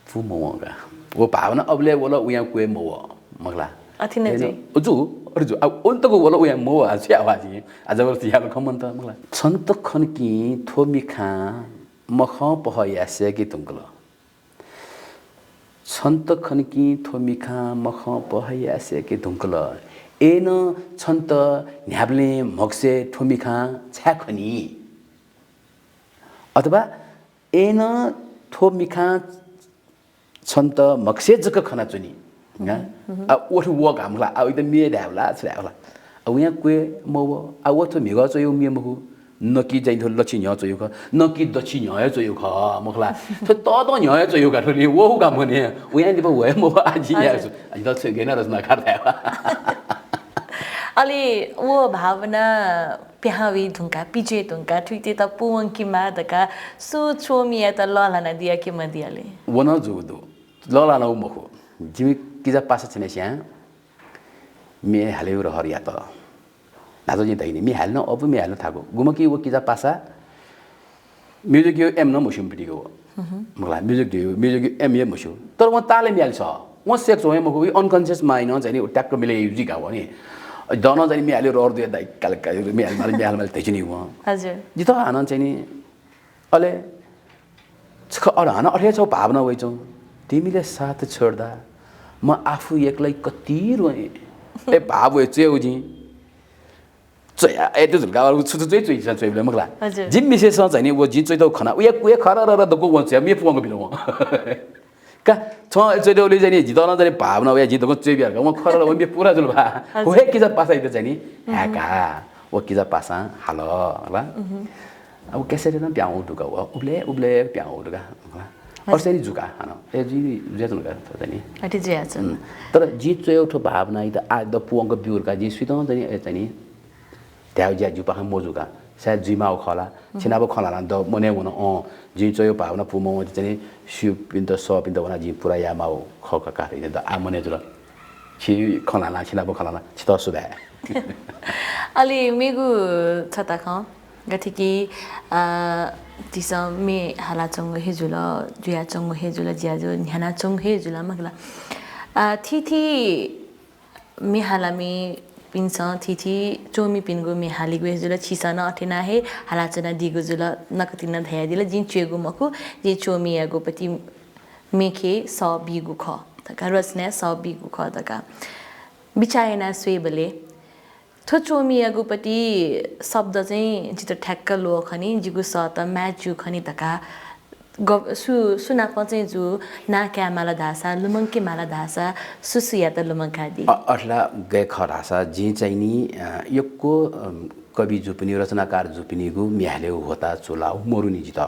Speaker 2: फु मोगा वो भावना अबले बोला उया कुए मो मगला
Speaker 1: अथिन जी
Speaker 2: जु अरजु अब उन्तको बोला उया मो आछि आवाजी अजबरती याल खमन्त मगला छन्त खनकी थोमिखा मख पहया सेकी तुंगल छन्त खनकी थोमिखा मख पहया सेकी तुंगल एन छन्त न्याब्ले मक्से थोमिखा छ्याखनी अथवा एन थोमिखा छन्त मक्से जक खना चुनी आ ओठ वक हमला आ इद मे ध्यावला छ्यावला आ उया कुए मो आ ओठ मिगा चयो मे मगु नकी जाइथो लछि न्य चयो ख नकी दछि न्य चयो ख मखला त न्य चयो ख थोली वो काम भने उया दिप वे मो आजि यासु अनि त छ गेना रचना खार्दा
Speaker 1: अलि वो भावना प्यावी धुंका पिजे धुंका ठुइते त पुवंकी मादका सु छोमिया त ललाना दिया के मदियाले
Speaker 2: वन जुदु ललाना मखो जिमि किजा पासा छनेस्या मे हालेउ र हरिया त नाजो जि दैनि मे हाल्न अब मे हाल्न थाको गुमकी वो किजा पासा म्युजिक यो एम न मुसिम पिटिको मगला म्युजिक एम ए मुसु तर म ताले मियाल छ म सेक्स हो मको अनकन्सियस माइन चाहिँ नि ट्याक्क मिले युजिक हो नि दन चाहिँ मियाले रोर दिए दाइ कालका मियाल माल तेजनी हो
Speaker 1: हजुर
Speaker 2: जित हान चाहिँ नि अले छ अर हान अठे छ भावना वइचौ तिमीले साथ छोड्दा म आफू एक्लै कति रोए ए भाव चेउ जी चया ए त्यो गावर छु चै चै चैले मगला जिम मिसेस चाहिँ नि वो जि चै त खना उया कुए खरा र दको वन्छ मे पुंग बिलो का छ चोले चाहिँ जिताउन चाहिँ भावना वे जितको चेबिया म खरल म पुरा जुल भा वे किजा पासा इते चाहिँ नि ह्याका ओ किजा पासा हालो होला अब कसरी न प्याउ दुका उब्ले प्याउ दुका अर्सेनी जुका हानो ए जी जेजन गा त नि
Speaker 1: अति ज्याछ
Speaker 2: तर जी चोयो भावना इते आ द पुङको बिउरका जी सुइतन चाहिँ ए चाहिँ नि त्याउ ज्या जुपा मोजुका सायद जिमाउ खला छिनाबो खला द मने हुन जी चोयो भावना पुमो चाहिँ सिउ पिन त स पिन त वना जी पुरा यामाउ खका कारे द आ मने जुल छि खला छिनाबो खला छित सुबे
Speaker 1: अलि मेगु छता ख गथिकी तिसा मे हालाचंग हेजुल जुयाचंग हेजुल ज्याजो न्यानाचंग हेजुल मगला थिथि मे हालामी पिनसा थिथि चोमी पिनगु मे हालिगु हेजुल छिसन अठेना हे हालाचना दिगु जुल नकतिन धया दिल जिन चेगु मखु जे चोमी यागु पति मेखे स बिगु ख तका रसने स बिगु ख तका बिचायना स्वेबले थो चोमी यागुपति शब्द चाहिँ जितो ठ्याक्क लो खनि जिगु स त म्याचु खनि तका सुनाप चाहिँ जु नाक्या माला धासा लुमङ्के माला धासा सुसुया त लुमङ्का दि
Speaker 2: अठला गए खरासा जी चाहिँ नि यको कवि जुपिनी रचनाकार जुपिनीगु म्याले होता चुलाउ मोरुनी जित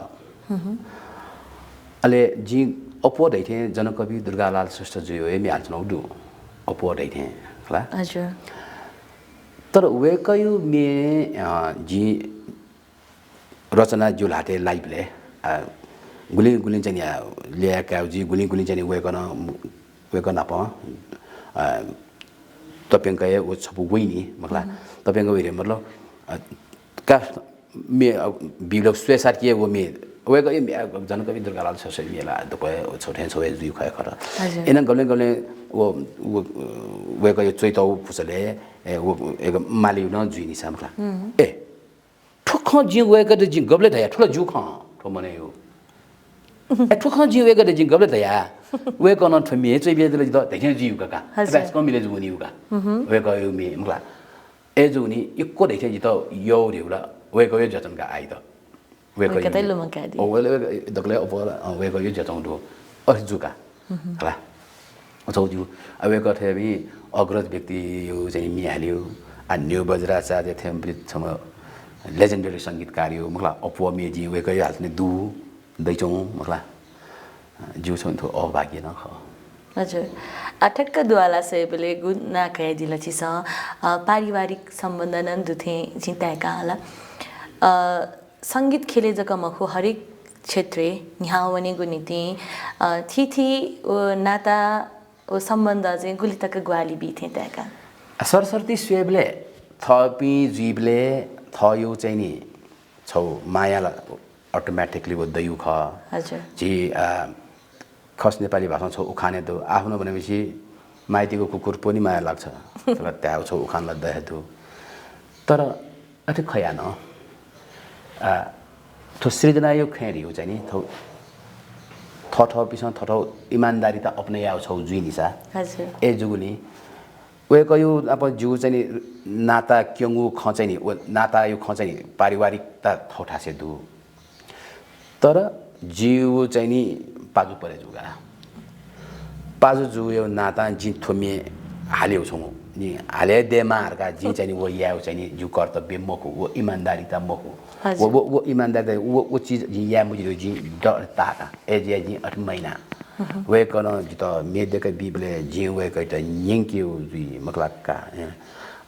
Speaker 2: अले जी अपो दैथे जनकवि दुर्गालाल श्रेष्ठ जुयो ए म्याल चनौ दु अपो दैथे होला
Speaker 1: हजुर
Speaker 2: तर वेकयु मे जी रचना जुलाते लाइभले गुलिन चाहिँ ल्याका जी गुलिन चाहिँ वेकन अप तपेंकय वो छपु वइनी मखला तपेंक वइरे मतलब का मे बिलो स्वेसार के वो मे वेक जनकवि दुर्गालाल ससै मेला दपय छोटे छोए जुइ खय खर एन गले वो वेक यो चोइतौ फुसले वो एक माली न जुइनी सामखला ए ठुख जि वेक त जि गबले धया ठुलो जु ख ठो मने यो ए ठुख जि वेक त जि गबले धया वेक न ठमे चोइ बेजले द देखे जि युका का बस कमिले जुनी युका वेक यो मे मखला ए जुनी इक्को देखे जि त यो रेउला वेक यो जतन का आइ त वेक यो ओ वेले दगले ओपो वेक यो जतन दो अस जुका हला अचौजु अवेक थेबी अग्रज व्यक्ति यो चाहिँ मिहाल्यो अन्य बज्राचार्य थेम्ब्रित छम लेजेन्डरी संगीतकार यो मखला अपो मेजी वेकै हाल्ने दु दैचौ मखला जिउ छन् थो अभाग्य न ख
Speaker 1: हजुर अठक्क दुवाला सेबले गुना कय दिला छिस पारिवारिक सम्बन्ध नन दुथे चिन्ताका होला संगीत खेले जका मखु हरेक क्षेत्र यहाँ वने गुनीति थिथि नाता ओ सम्बन्ध चाहिँ गुलितक ग्वाली बिथे त्याका
Speaker 2: सरस्वती स्वेबले थपी जीवले थयो चाहिँ नि छौ मायाला अटोमेटिकली वो दयु ख
Speaker 1: हजुर
Speaker 2: जी खस नेपाली भाषा छौ उखाने दो आफ्नो भनेपछि माइतीको कुकुर पनि माया लाग्छ तर त्यहाँ छौ उखानला दया दो तर अति खया न थो सृजना यो खेरी हो चाहिँ नि थौ थठ पिसन थठ इमानदारी त अपनाया छौ जुइनिसा
Speaker 1: हजुर
Speaker 2: ए जुगुनी वे कयु अब जु चाहिँ नाता क्यंगु खचै नि नाता यो खचै नि पारिवारिकता थौठासे दु तर जिउ चाहिँ नि पाजु परे जुगा पाजु जु यो नाता जि थोमे हाल्यौ छौ नि हाले देमाहरुका जि चाहिँ नि वो याउ चाहिँ नि जु कर्तव्य मको वो इमानदारीता मको वो ईमानदारी वो चीज या मुझे जी डरता ए जे जी 8 महीना वे कन जी त मेदे के बिबले जी वे के त यंक्यु जी मकलाका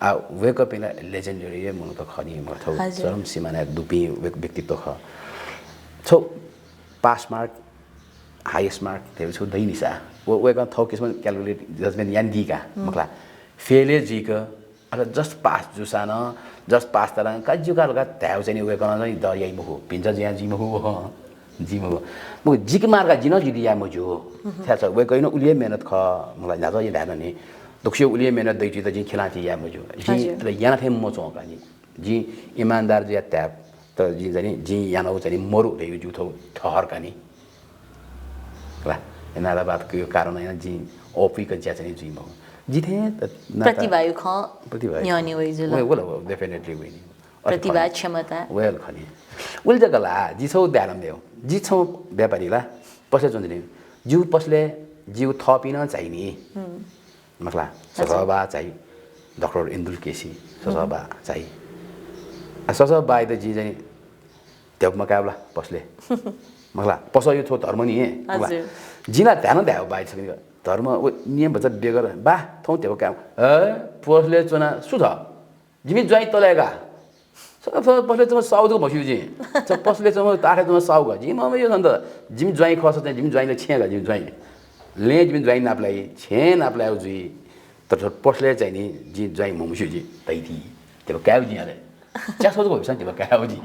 Speaker 2: आ वे क पेला लेजेन्डरी ए मुन त खनी म थौ चरम सीमाना दुपी व्यक्तित्व ख छौ पास मार्क हाईएस्ट मार्क तेल छु दैनिसा वो वे क थौ किस्म क्याल्कुलेट जजमेन्ट यान दिका मकला फेले जी क अरे जस्ट पास जुसान जस्ट पास तरह काजुका लगा त्याउ चाहिँ वे कन चाहिँ दयाइ मखु पिन्छ ज्या जी मखु जी मखु म जिक मार्गा जिन जिदिया मजु थाछ वे कइन उलिए मेहनत ख मलाई जाजो य धान नि दुख्यो उलिए मेहनत दैति त जी खिलाती या मजु जी त याना थे म चोका जी ईमानदार ज्या ट्याप त जी जानि जी यानो चाहिँ मरु दै जु थौ ठहर कानी ला एनाला बात को कारण हैन जी ओपी क ज्या चाहिँ जी मखु जिथे
Speaker 1: प्रतिभायु ख न्यानी वइजुल
Speaker 2: वेल डेफिनेटली विनी
Speaker 1: प्रतिभा क्षमता
Speaker 2: वेल खनी उल जगला जिछौ ध्यान देऊ जिछौ व्यापारीला पसे चुन्दिने जिउ पसले जिउ थपिन चाहिने मखला ससबा चाहिँ डाक्टर इन्दुल केसी ससबा चाहिँ ससबा आइद जी चाहिँ त्यो मकाबला पसले मखला पस यो थो धर्म नि मखला जिना ध्यान द्याउ बाइ छ धर्म नियम भन्छ बेगर बा थौ त्यो काम पसले चना सुध जिमी ज्वाइ तलेगा पसले चमा साउदको भसिउ जी पसले चमा ताखे चमा साउगा जिम यो अन्त जिमी ज्वाइ खस चाहिँ जिमी ज्वाइले छेगा जिमी ज्वाइ ले जिमी ज्वाइ नाप्लाई छे नाप्लाई जुई तर पसले चाहिँ नि जी ज्वाइ ममुसु जी तैथि त्यो काउ जी अरे च्यासोको भइस नि त्यो काउ जी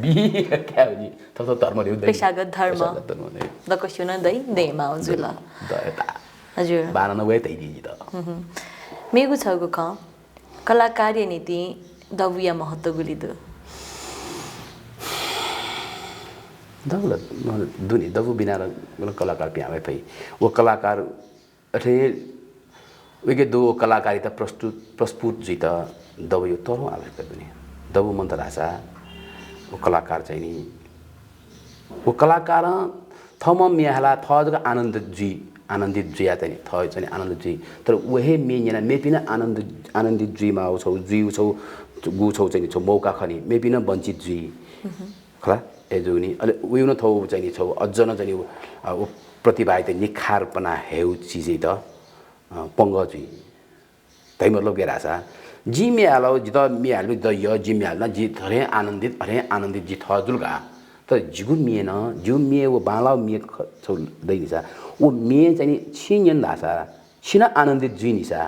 Speaker 2: बी काउ जी त धर्म रे
Speaker 1: पेशागत धर्म दको सुन दै देमा हजुर हजुर
Speaker 2: बाना नवे तैथि जी त
Speaker 1: मेगु छगु ख कलाकार नीति दबुया महत्व गुलिदो
Speaker 2: दबुला दुनी दबु बिना कलाकार प्यावे पई वो कलाकार अथे वेगे दो कलाकारिता प्रस्तुत जिता दबु यो तरो आवश्यक दुनी दबु मन त रासा वो कलाकार चाहिँ नि वो कलाकार थम मेहला थजको आनन्दित जुया चाहिँ थ चाहिँ आनन्दित जुई तर वहे मेना मेपिन आनन्दित जुइमा आउँछौ जुइ छौ गु छौ चाहिँ छौ मौका खनि मेपिन वञ्चित जुइ खला ए जुनी अले उयो न थौ चाहिँ छौ अझ न चाहिँ उ प्रतिभा त निखारपना हेउ चीजै त पंग जुइ तै मतलब के रासा जी मे आलो जित मे हाल्नु द य जी मे हाल्न जी थरे आनन्दित जी थ जुलगा त जिगु मिएन जिउ मिए वो बालाउ मिए छौ दैनिसा वो मिए चाहिँ छियन दासा छिन आनन्दित जुइनिसा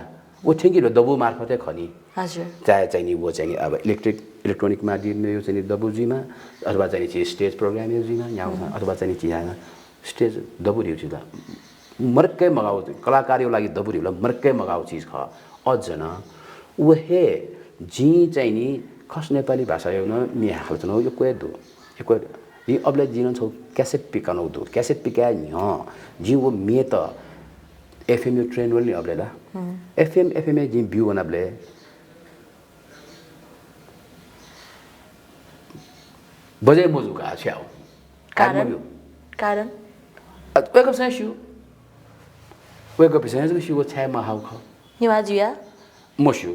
Speaker 2: वो ठेंगी दबु मार्फतै खनि
Speaker 1: हजुर
Speaker 2: चाहे चाहिँ नि वो चाहिँ अब इलेक्ट्रोनिक माध्यम यो चाहिँ दबु जुइमा अथवा चाहिँ स्टेज प्रोग्राम यो जुइमा यहाँ अथवा चाहिँ चिया स्टेज दबु रिउ छि त मर्कै मगाउ कलाकारको लागि दबु रिउला मर्कै मगाउ चीज ख अझ न वहे जी चाहिँ नि खस नेपाली भाषा यो न मिया खल्छन यो कोइ दो यो कोइ यी अबले जिन छौ क्यासेट पिकानो दो क्यासेट पिका नि जी वो मे त एफएम यो ट्रेन वलि अबले ला एफएम जी भ्यू वनबले बजे मोजुका छ्याउ
Speaker 1: कारण
Speaker 2: वेक अप सयु वेक अप सयु शिव छ्या महाउ ख
Speaker 1: निवाजुया
Speaker 2: मस्यु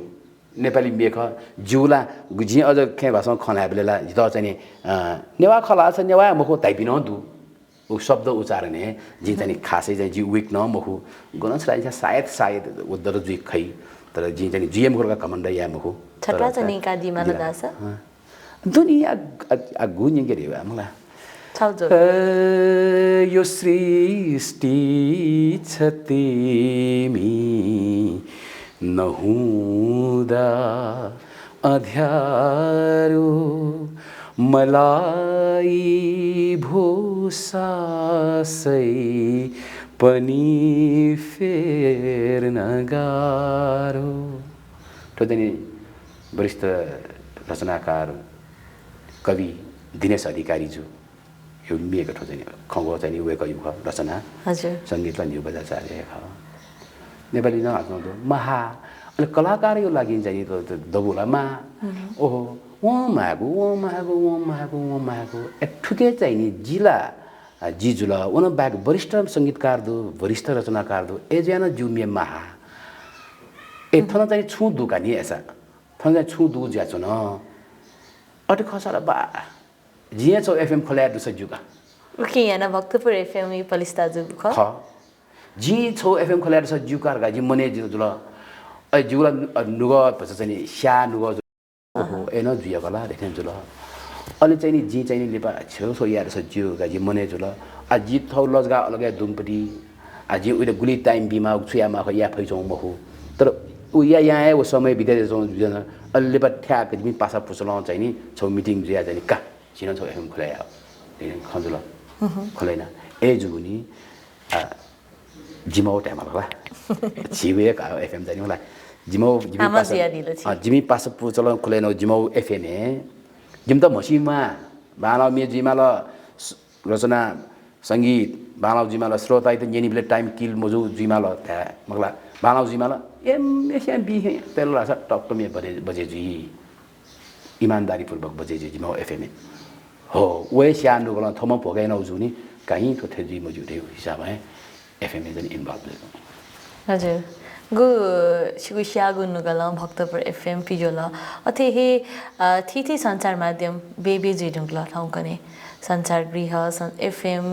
Speaker 2: नेपाली मेख जिउला जी अझ खे भाषा खना बेला जित चाहिँ नेवा खला छ नेवा मखो ताइपिन दु उ शब्द उच्चारण है जी चाहिँ खासै चाहिँ जी विक न मखु गनस राइ सायद उद्धर जुइ खै तर जी चाहिँ जीएम गोरका कमान्डर या मखु
Speaker 1: छटवा चाहिँ का दिमा लगास
Speaker 2: दुनिया आ गुन्य के रेवा मला
Speaker 1: छाउजो
Speaker 2: यो सृष्टि छतिमी नहुँदा अध्यारो मलाई भोसासै पनि फेर्न गाह्रो तो चाहिँ वरिष्ठ रचनाकार कवि दिनेश अधिकारी जो यो मिएको ठो चाहिँ खगो चाहिँ वेक युग रचना
Speaker 1: हजुर
Speaker 2: संगीतलाई न्यु बजाचार्य ख नेपाली नहाल्नु महा अनि कलाकार यो लागि चाहिँ दबुलामा ओहो वमागो ठुके चाहिँ नि जिला जिजुला उन बाग वरिष्ठ संगीतकार दो वरिष्ठ रचनाकार दो एजना जुमिए महा ए थन चाहिँ छु दुका नि ऐसा थन चाहिँ छु दु ज्याचो न अटे खसाला बा जिए छौ एफएम खोला दुस जुका
Speaker 1: ओके याना भक्तपुर एफएम पलिस्ता जु ख
Speaker 2: जी छौ एफएम खोला दुस जुकार गा जी मने जुला अ जुला नुग भन्छ चाहिँ स्या नुग ओहो एन जुया गला देखेन जुला अनि चाहिँ नि जी चाहिँ नि लेपा छौ छौ यार छ जु गा जी मने जुला आ जी थौ लजगा अलगा दुमपटी आ जी उले गुली टाइम बिमा छुयामा ख या फैचौ मखु तर उ या वो समय बिताइ जौ जुना अलले पा ठ्याक जिमी पासा पुसला चाहिँ नि छौ मिटिङ जुया चाहिँ का छिन छौ एफएम खोलाया खजुला खोलाइना ए जुनी जिमाउ टाइम होला छिवे का एफएम जानि होला जिमी पासा पुसला खोलाइना जिमाउ एफएम ए जिम त मसिमा बाला मे जिमाल रचना संगीत बालाउ जिमाल श्रोता त येनिबले टाइम किल मजु जिमाल था मगला बालाउ जिमाल एम एसिया बी तेल रासा टक मे बजे जी ईमानदारी पूर्वक बजे जी जिमाउ एफएम हो वे स्यान गला थम भगाइन जुनी कहीं तो थे जी मौजूद है हिसाब है एफएम में जन इन्वॉल्व है
Speaker 1: हजुर गु शिगुशिया गुनुगला भक्तपुर एफएम पिजोला अथे हे थी संचार माध्यम बेबे जिडुंगला ठाउँ कने संचार गृह एफएम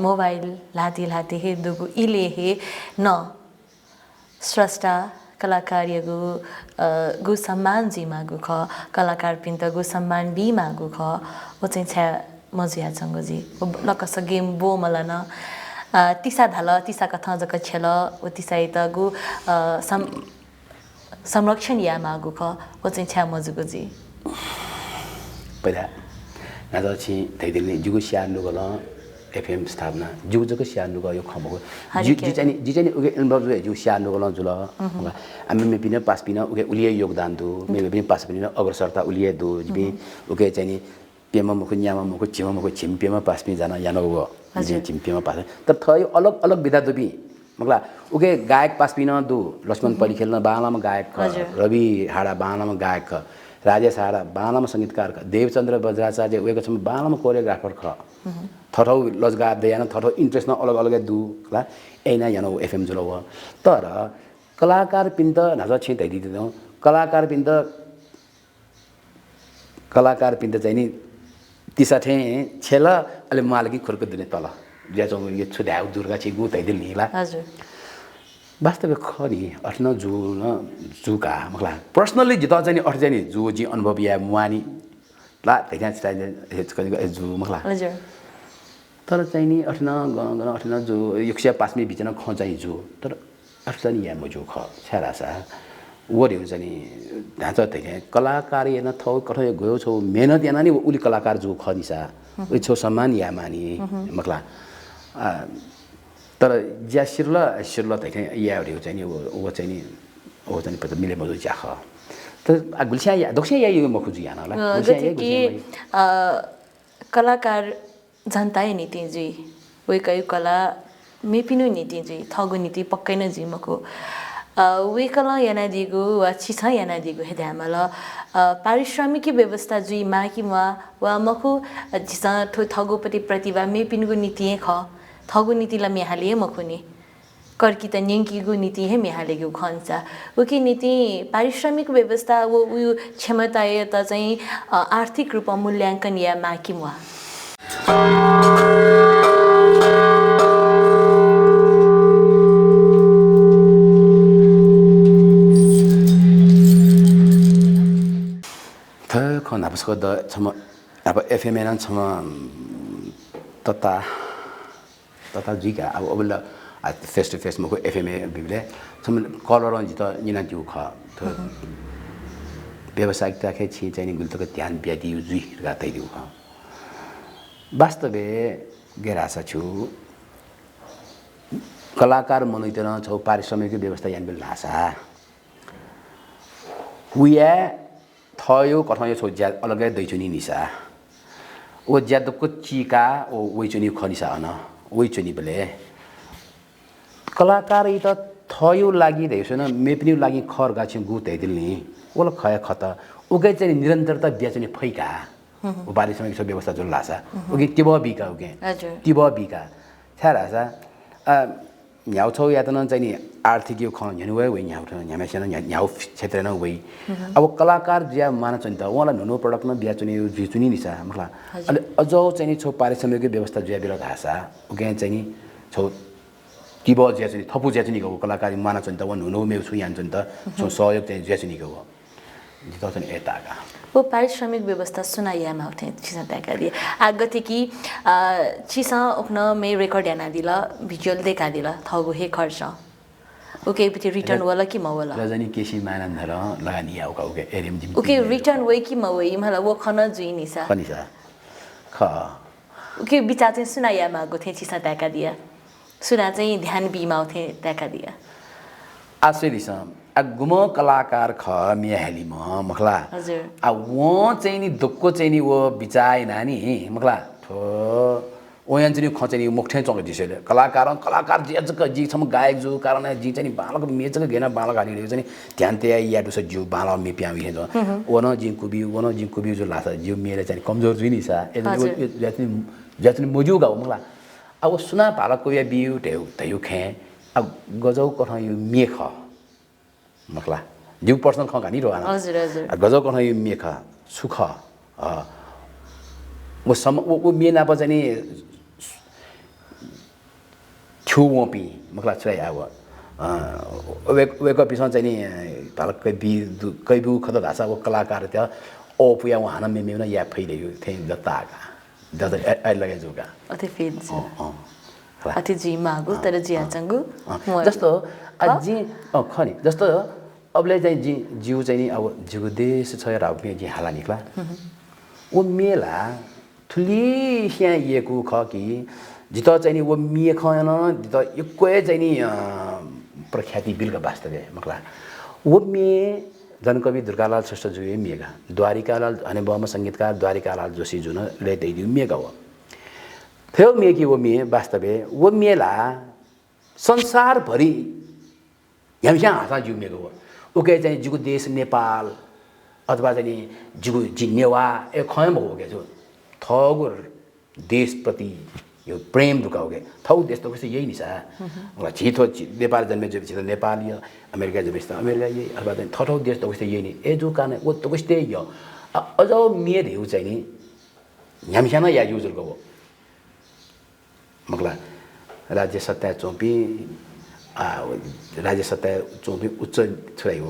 Speaker 1: मोबाइल लाती लाती हे दुगु इले हे न स्रष्टा कलाकार यगु गु सम्मान जी मागु ख कलाकार पिन्त गु सम्मान बी मागु ख ओ चाहिँ छ मजुया छंगु जी लकस गेम बो मलन तिसा धाल तिसा कथा जक छेल ओ तिसा त गु संरक्षण या मागु ख ओ चाहिँ छ मजुगु जी
Speaker 2: पहिला नादा छि थैदिले जुगु स्यानु गल एफएम स्थापना जुगु जक स्यानु ग यो खमको जी चाहिँ उगे इन्भल्भ जु स्यानु गल जुल हामी मे पिन पास पिन उगे उलिए योगदान दु मे पनि पास पिन अग्रसरता उलिए दु जिबि उगे चाहिँ पेमा मुखु न्यामा मुखु चिमा मुखु छिम्पेमा पास पिन जाना यानो गो छिम्पेमा पास त थयो अलग अलग विधा दुबी मगला उगे गायक पास पिन दु लक्ष्मण पली खेल्न बालामा गायक रवि हाडा बालामा गायक राजेश हाडा बालामा संगीतकार देवचन्द्र बज्राचार्य उगेको छ बालामा कोरियोग्राफर ख थथौ लजगा देयान थथौ इंट्रेस्ट न अलग अलग दु ला एना यानो एफएम जुलो तर कलाकार पिन्त नजा छि दै दिदौ कलाकार पिन्त चाहिँ नि तिसा थे छेल अले मालकी खुरको दिने तल ज्याचो यो छुद्या दुर्गा छि गु दै दिल निला
Speaker 1: हजुर
Speaker 2: वास्तविक खरी अठन जु न जुका मखला पर्सनली जिता चाहिँ अठ चाहिँ जु जी अनुभव या मुआनी ला त्यहाँ चाहिँ जु मखला
Speaker 1: हजुर
Speaker 2: तर चाहिँ नि अठन गन अठन जु 105 बिचन ख चाहिँ जु तर अठन या मजु ख छरासा वरि हुन्छ नि ढाँचा त्यहाँ कलाकार याना थौ कठै गयो छौ मेहनत याना नि उली कलाकार जु ख दिसा उइ छौ सम्मान या मानी मखला तर ज्या शिरला त्यहाँ या हरि चाहिँ नि ओ चाहिँ पत मिले मजु ज्या ख तर गुलसिया या दक्षिण या यो मखुजु याना ला
Speaker 1: कलाकार जनता नीति जी वे कई कला मे पिनु नीति जी थगु नीति पक्कै न जी मको वे कला याना दिगु वा छिसा याना दिगु हे हामील पारिश्रमिक व्यवस्था जी माकी वा मखु जिसा थगु पति प्रतिभा मे पिनुगु नीति ख थगु नीति ला मेहाले मखु नि करकी त न्यंकीगु नीति हे मेहालेगु खन्छ उकी नीति पारिश्रमिक व्यवस्था वो क्षमता त चाहिँ आर्थिक रूपमा मूल्याङ्कन या माकी वा
Speaker 2: खन आपसको द छम अब एफएम एन छम तता जिका अब अबला फेस टु फेस मको एफएम बिबले छम कलर जित निना दिउ ख त व्यवसायिकता खे छि चाहिँ गुल्तको ध्यान ब्यादि जुइ रातै दिउ ख वास्तवे गेरासा छु कलाकार मनैतन छौ पारिश्रमिक व्यवस्था यान बिल भाषा हुया थयो कठयो छौ ज्या अलगै दैचुनी निसा ओ ज्यादको चिका ओ वइचुनी खनिसा अन वइचुनी बले कलाकार इ त थयो लागि दैछन मेपनि लागि खरगा छि गु दैदिलनी ओल खया खत उगै चाहिँ निरन्तरता ब्याचुनी फैका ओ पारिश्रमिक व्यवस्था जुल लासा उगि तिब बिका उगे तिब बिका छरासा न्याउ छौ या त न चाहिँ नि आर्थिक यो ख न्याउ वे न्याउ न्यामेसन न्याउ क्षेत्र न वे अब कलाकार ज्या मान चाहिँ त वला नुनो प्रोडक्ट न ब्याचुनी यो जिचुनी निसा मखला अले अझौ चाहिँ नि छौ पारिश्रमिक व्यवस्था ज्या बिर घासा उगे चाहिँ नि छौ तिब ज्याचुनी थपु ज्याचुनी गो कलाकार मान चाहिँ त व नुनो मेउ छु यान चाहिँ त छौ सहयोग चाहिँ ज्याचुनी गो जित चाहिँ एताका
Speaker 1: वो पारिश्रमिक व्यवस्था सुनाइयामा उठे छिसा त्याका दिए आगते कि छिसा उखन मे रेकर्ड याना दिला भिजुअल देखा दिला थगु हे खर्च ओके पिति रिटर्न वाला कि मवला
Speaker 2: रजनी केसी मानन्धर लगानी आउका ओके एरियम जिम
Speaker 1: ओके रिटर्न वे कि मवे मला वो खन जुइ निसा
Speaker 2: खनिसा ख
Speaker 1: ओके बिचा चाहिँ सुनाइयामा गथे छिसा त्याका दिया सुना चाहिँ ध्यान बिमा उठे त्याका दिया
Speaker 2: आसेलिसम गुम कलाकार ख मियाहली म मखला
Speaker 1: हजुर
Speaker 2: आ वो चाहिँ नि दुक्को चाहिँ नि वो बिचाइ नानी मखला थो ओयान चाहिँ खचे नि मुखठे चंग दिसेले कलाकार जे जक जी छम गायक जो कारण जी चाहिँ नि बालक मेजक गेना बालक हानि चाहिँ ध्यान ते या दुस जो बालक मे प्याउ हे जो वन जी कुबी जो लासा जो मेरे चाहिँ कमजोर जुइ नि सा ए जातनी मजु गाउ मखला अब सुना पालको या बिउ ढेउ खे अब गजौ कथा यो मेख मखला जिउ पर्सनल ख गानी रोना
Speaker 1: हजुर हजुर
Speaker 2: गजौ कथा यो मेख सुख वो मेना प चाहिँ छुवपी मखला छ्रै अब वेक पिसन चाहिँ नि पालक कैबु खत भाषा वो कलाकार त्या ओ पुया वहाना मेमेना या फैले यो थे जताका जता ai लगे जुका
Speaker 1: अथे फेद अथे जी मागु तर जी आचंगु
Speaker 2: जस्तो अझी खनी जस्तो अबले चाहिँ जिउ चाहिँ नि अब जिउ देश छ र अब जी हाला निक्ला ओ मेला थुली यहाँ येको ख कि जित चाहिँ नि वो मिए खन जित एकै चाहिँ नि प्रख्याति बिलका वास्तव मकला वो मे जनकवि दुर्गालाल श्रेष्ठ जुए मेगा द्वारिकालाल अनि बम संगीतकार द्वारिकालाल जोशी जुन लेटे दिउ मेगा हो थियो मे कि वो मे वास्तव वो मेला संसार भरि यहाँ हाता जिउ मेगा हो ओके चाहिँ जिगु देश नेपाल अथवा चाहिँ जिगु जिनेवा ए खयम हो के जो थगुर देश प्रति यो प्रेम ढुकाओगे थौ देश त कसै यही नि सा छिटो नेपाल जन्मे जो छिटो नेपाल यो अमेरिका जन्मे त अमेरिका यही अथवा चाहिँ थौ देश त कसै यही नि ए जो काने वो त कसै यो अझ मेर हेउ चाहिँ नि ह्यामस्याना या युजर गो मगला राज्य सत्ता चौपी राज्य सत्ता चौपी उच्च छुराई हो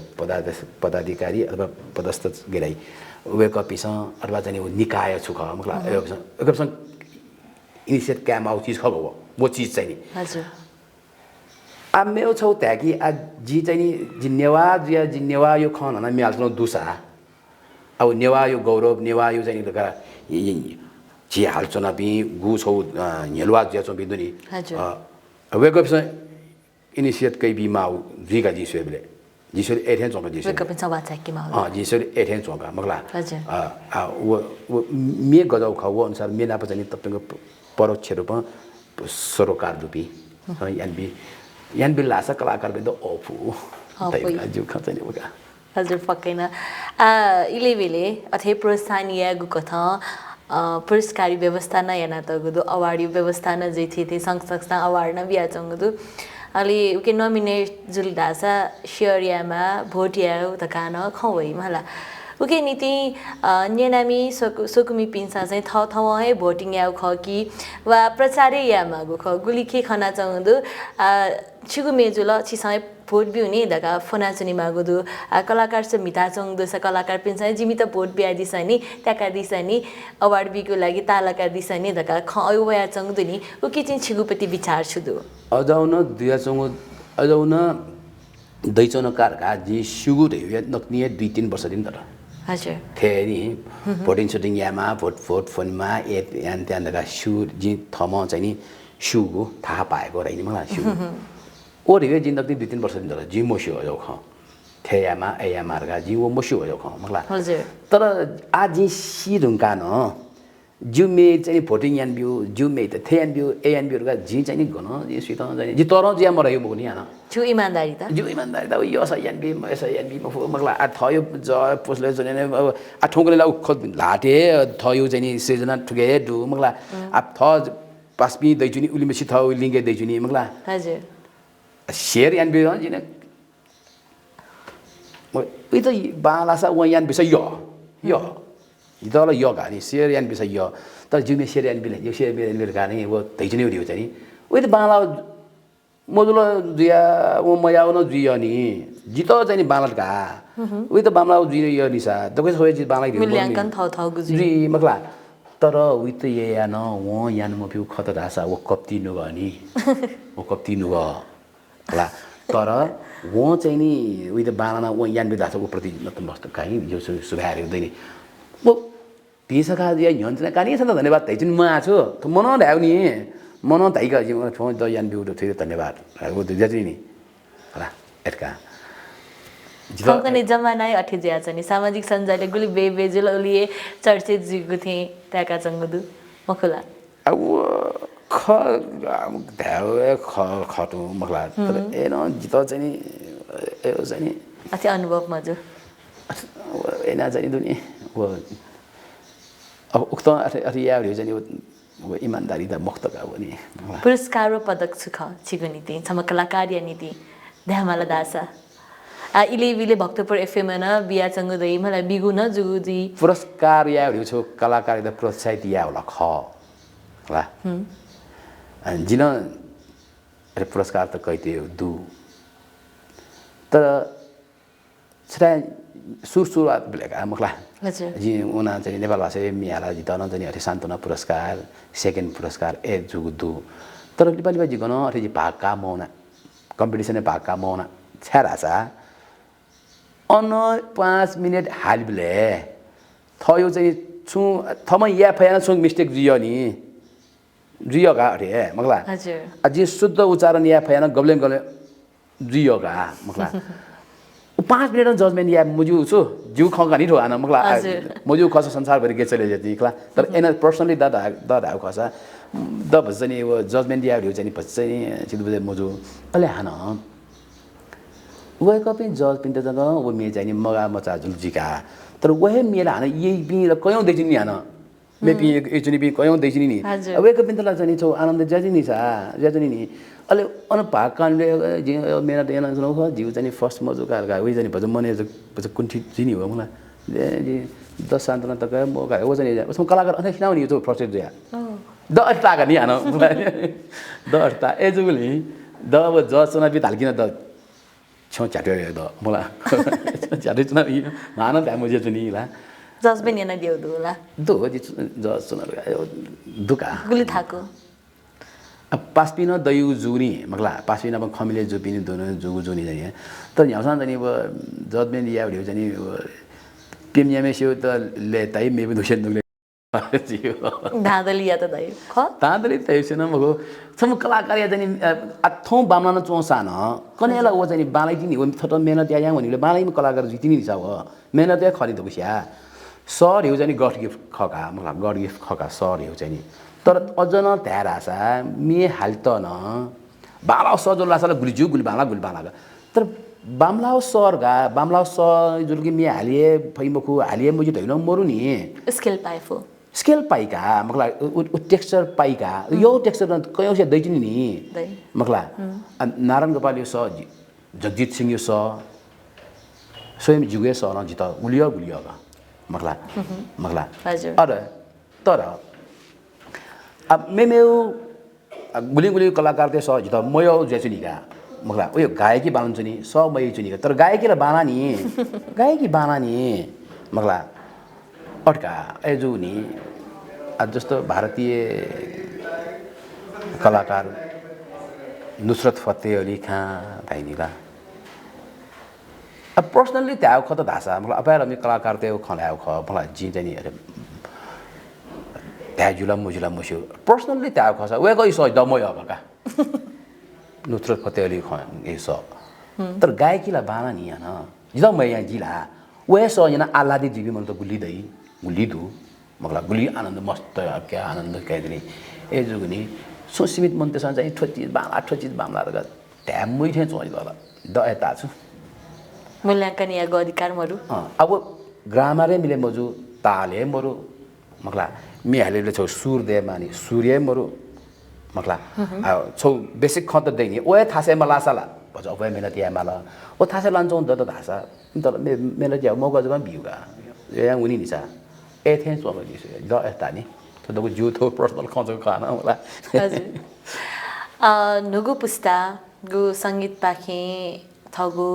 Speaker 2: पदाधिकारी अथवा पदस्थ गिराई वेक अफिस अथवा चाहिँ निकाय छुख मगला एकसँग इनिसिएट क्याम आउ चीज खगो वो चीज चाहिँ नि
Speaker 1: हजुर
Speaker 2: आ मेरो छौ त्यागी आ जी चाहिँ नि जिन्नेवा जिया जिन्नेवा यो खन न मियाल्छौ दुसा अब नेवा यो गौरव नेवा यो चाहिँ लगा जी हाल्छौ न बि गु छौ नेलवा जिया छौ बिन्दुनी हजुर वेक अफिस इनिसिएट कै बि माउ जिगा जी सेबले जिसले एथेन चोका जिसले
Speaker 1: वेक अफिस वा चाहिँ के माउ
Speaker 2: जिसले एथेन चोका मगला
Speaker 1: हजुर
Speaker 2: वो मे गजौ खौ अनुसार मेना प चाहिँ तपाईको परोक्ष रूपमा सरोकार रूपी यान बिल लासा कलाकार बिन्दु ओफु तै जिउ खचाहिँ वगा
Speaker 1: हजुर पक्कै न इलेवेले अथे प्रोत्साहनीय गुकथा पुरस्कारी व्यवस्था न याना त गुदु अवार्ड व्यवस्था न जे थे संस्था अवार्ड न बिया चंगदु अली उके नोमिनेट जुल दासा शेयर यामा भोट या त कान खवै मला उके नीति नेनामी सोकुमी पिन्सा चाहिँ थौ है भोटिङ याउ ख कि वा प्रचारै यामा गु ख गुली के खना चाउँदु छिगु मेजुल छिसय भोट बि हुने दगा फोना चुनी मागुदु कलाकार से मिता चाउँदु स कलाकार पिन्सा जिमित भोट बिया दिसनी त्याका दिसनी अवार्ड बिको लागि तालका दिसनी दगा ख अयुया चाउँदु नि उके चाहिँ छिगुपति विचार छुदु
Speaker 2: अजाउन दुया चाउँदु अजाउन दैचन कारका जी सुगु रे नक्निए 2-3 वर्ष दिन तर
Speaker 1: हजुर
Speaker 2: थेरी भोटिङ सुटिङ यामा भोट फोनमा यान त्यान दगा सु जी थम चाहिँ नि सुगु थाहा पाएको रैन मलाई सु ओ रे जिन्दगी 2-3 वर्ष दिन तर जी मोस्यो हो ख थेयामा एयामारगा जी वो मोस्यो हो ख मलाई
Speaker 1: हजुर
Speaker 2: तर आजि सिरुङका न जुमे चाहिँ भोटिङ यान बिउ जुमे त थेयान बिउ एयान बिउगा जी चाहिँ नि गन जी सुत चाहिँ जी तर जी मरयो मुनि याना
Speaker 1: छु इमानदारी त
Speaker 2: जो इमानदारी त यो सयान बि यसयान बि मगला आ थयो ज पुसले जने अब आ ठोकले ला खत लाटे थयो चाहिँ नि सृजना ठुगे दु मगला आ थ पासपि दैजुनी उलिमेसी थ लिंगे दैजुनी मगला
Speaker 1: हजुर
Speaker 2: शेयर यान बि जिने उइ त बालासा व यान बिस यो इदला यो गानी शेयर यान बिस यो त जुमे शेयर यान बिले यो शेयर यान बिले गानी वो दैजुनी उडियो चाहिँ नि उइ त बाला मजुला जिया वो मया न जिया नि जित चाहिँ नि बालट का उइ त बामला जिया निसा दकै सोय जि बाला
Speaker 1: मूल्यांकन थौ गुजि
Speaker 2: जी मगला तर उइ त या न वो यान म पिउ खत रासा वो कप्ती नु गनी वो कप्ती नु ला तर वो चाहिँ नि उइ त बाला वो यान बि दासको प्रति नत मस्त काई यो सुधार हुँदैन वो पिसका जिया यन्त्र कानी छ धन्यवाद तै चाहिँ म आछु त मन ल्याउ नि मन ताइका जीवन छौ द यान बिउ थियो धन्यवाद वो जति नि होला एटका
Speaker 1: जितने जमाना अठे ज्या चाहिँ सामाजिक सञ्जालले गुली बेजुल ओलिए चर्चित जिगु थे त्याका चंगदु मखला
Speaker 2: अब ख धाउ खटु मखला तर ए न जित चाहिँ नि ए चाहिँ नि
Speaker 1: अति अनुभव मजु
Speaker 2: एना चाहिँ दुनी वो अब उक्त अरिया चाहिँ नि वो ईमानदारी दा मुक्त का वो नहीं
Speaker 1: पुरस्कार व पदक सुखा चिगुनीति सम कलाकार यानीति ध्यामाला दासा इले विले भक्तपुर एफएम न बिया चंगु दई मलाई बिगु न जुगुजी
Speaker 2: पुरस्कार या हो छ कलाकार दा प्रोत्साहित या होला ख होला जिन अरे पुरस्कार त कहते दु तर छरा सुरुवात बेलेका मखला
Speaker 1: हजुर
Speaker 2: जी उना चाहिँ नेपाल भाषा मियाला जितन चाहिँ अरे सान्तवना पुरस्कार सेकेन्ड पुरस्कार ए जुगु दु तर नेपाली भाषा जिकन अरे जी भाका मौना कम्पिटिसन भाका मौना छ्यारासा अन 5 मिनेट हालबले थयो चाहिँ छु थमा या फयाना छु मिस्टेक जियो नि जियो का अरे मगला
Speaker 1: हजुर
Speaker 2: अझै शुद्ध उच्चारण या फयाना गब्लेन गले जियो का मगला 5 मिनेट जजमेन्ट या मुजु छु जिउ खगा नि ठोआन मगला मुजु खस संसार भरि के चले जति खला तर एना पर्सनली दादा खसा द भजनी वो जजमेन्ट या चाहिँ भजनी चिदु मुजु अले हान वह कपि जज पिन्ट जगा वो मे चाहिँ मगा मचा जुलजिका तर वह मेला हान यही बि कयौं देखिन नि हान मे पि एकजनी बि कयौं देखिन नि अब एक पिन्तला चाहिँ छौ आनन्द जजिनी छ जजिनी नि अले अन भाकानले जे मेरा देना सुनो जिउ चाहिँ फर्स्ट मजु कारका उही चाहिँ भज मने भज कुन्ठी जिनी हो मलाई जे 10 सान्तना तक म का हो चाहिँ उसमा कलाकार अथे खिनाउनी त्यो प्रोसेस दिया द अट्टाका नि हान द अट्टा एजुली द अब जज चुनाव बि हालकिन द छौ चाट्यो द मलाई चाट्यो चुनाव मान त मुजे चुनी ला
Speaker 1: जजमेन्ट याना दिउ दुला
Speaker 2: दो जज चुनाव दुका
Speaker 1: गुली थाको
Speaker 2: पास्पिन दयु जुनी मगला पास्पिन अब खमिले जुपिनी दोनो जुगु जुनी जानी तर यहाँ जानी वो जजमेन्ट या भ्यू जानी पिमयामे सियो त ले ताइ मेबे दुसन दुले जियो
Speaker 1: दादली या त दय ख
Speaker 2: दादली तैसेन मगो सम कलाकार या जानी अथौ बामना चोसान कनेला ओ जानी बालाई दिनी हो थट मेहनत या वनिले बालाई कलाकार जितिनी छ हो मेहनत या खरिद बुस्या सर हेउ जानी गड गिफ्ट खका मगला गड गिफ्ट खका सर हेउ जानी तर अझ न त्यारासा मे हाल्त न बालाउ सजो लासाला गुलिजु गुलबाला तर बामलाउ सरगा बामलाउ स जुलगी मे हालिए फैमखु हालिए मुजि दैन मरु नि स्केल पाइका मगला उ टेक्सचर पाइका यो टेक्सचर कयौ से दैजिनी नि मगला नारायण गोपाल यो स जगजीत सिंह यो स स्वयं जुगे स न जित गुलियो का मगला हजुर अरे तर अब मेमेउ गुली कलाकार ते स जित मयो जेचुनिका मगला उयो गायकी बालन चुनी स मयो चुनिका तर गायकी र बाना नि मगला अटका एजुनी जस्तो भारतीय कलाकार नुसरत फतेह अली खां भाइनीला अब पर्सनली त्याउ खत धासा मतलब अपार हामी कलाकार ते खलाउ ख मलाई जी चाहिँ अरे त्याजुला मुजुला मुसु पर्सनली त्याउ खसा वे गई सो दमय हका नुसरत फतेह अली खां ए सो तर गायकीला बाना नि हैन जिदा म यहाँ जिला वे सो यहाँ आलादी जीवी मन त गुली दु मगला गुली आनन्द मस्त क्या आनन्द कैदनी ए जुगनी सुसीमित मन त्यसमा चाहिँ ठोचिज बामला र ट्यामै थे चोइ गला द एता छु
Speaker 1: मूल्याङ्कन या अधिकारहरु
Speaker 2: अब ग्रामरे मिले मजु ताले मरु मगला मिहालेले छौ सुर दे मानी सूर्य मरु मगला छौ बेसिक खत देनी ओए थासे मलासाला भज ओए मेहनत या माला ओ थासे लान्छौ द धासा तर मेहनत या मौका जमा बिउगा या उनी निसा ए थे चोल दिसु द एता नि त दको जु थो पर्सनल खजो खाना होला
Speaker 1: हजुर नुगु पुस्ता गु संगीत पाखे थगु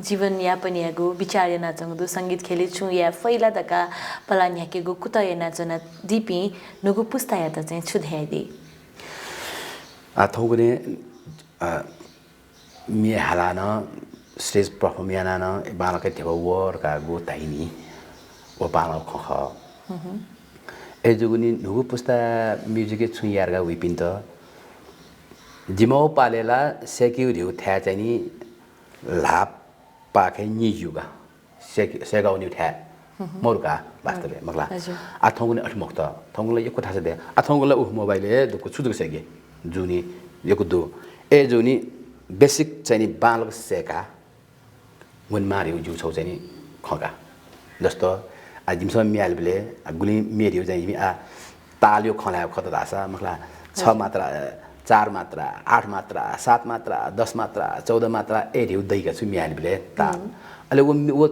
Speaker 1: जीवन यापन यागु विचार नाचंगु संगीत खेले छु या फैला दका पलान याकेगु कुत नाचना दिपी नुगु पुस्ता या त चाहिँ छु ध्यादे
Speaker 2: थौगने मे हालान स्टेज परफर्म याना बालकै थियो वर्का गो ताइनी ओ बाल खख ए जुगुनी नुगु पुस्ता म्युजिक छु यारगा विपिन त जिमौ पालेला सेक्यु रिउ थ्या चाहिँ नि लाप पाखे निजुगा सेगाउनी थ्या मोरका वास्तवले मगला आथौगुने अठमुक्त थौगुले यो कथा छ दे आथौगुले उ मोबाइलले दुको छुदुक सेगे जुनी यको दु ए जुनी बेसिक चाहिँ नि बालक सेका मुन मारिउ जु छौ चाहिँ नि खगा जस्तो आ जिमसम मियालबले गुली मेरिउ चाहिँ आ तालियो खलायो खत धासा मखला 6 मात्रा 4 मात्रा 8 मात्रा 7 मात्रा 10 मात्रा 14 मात्रा ए ढेउ दैका छु मियाल बिले ताल अहिले वो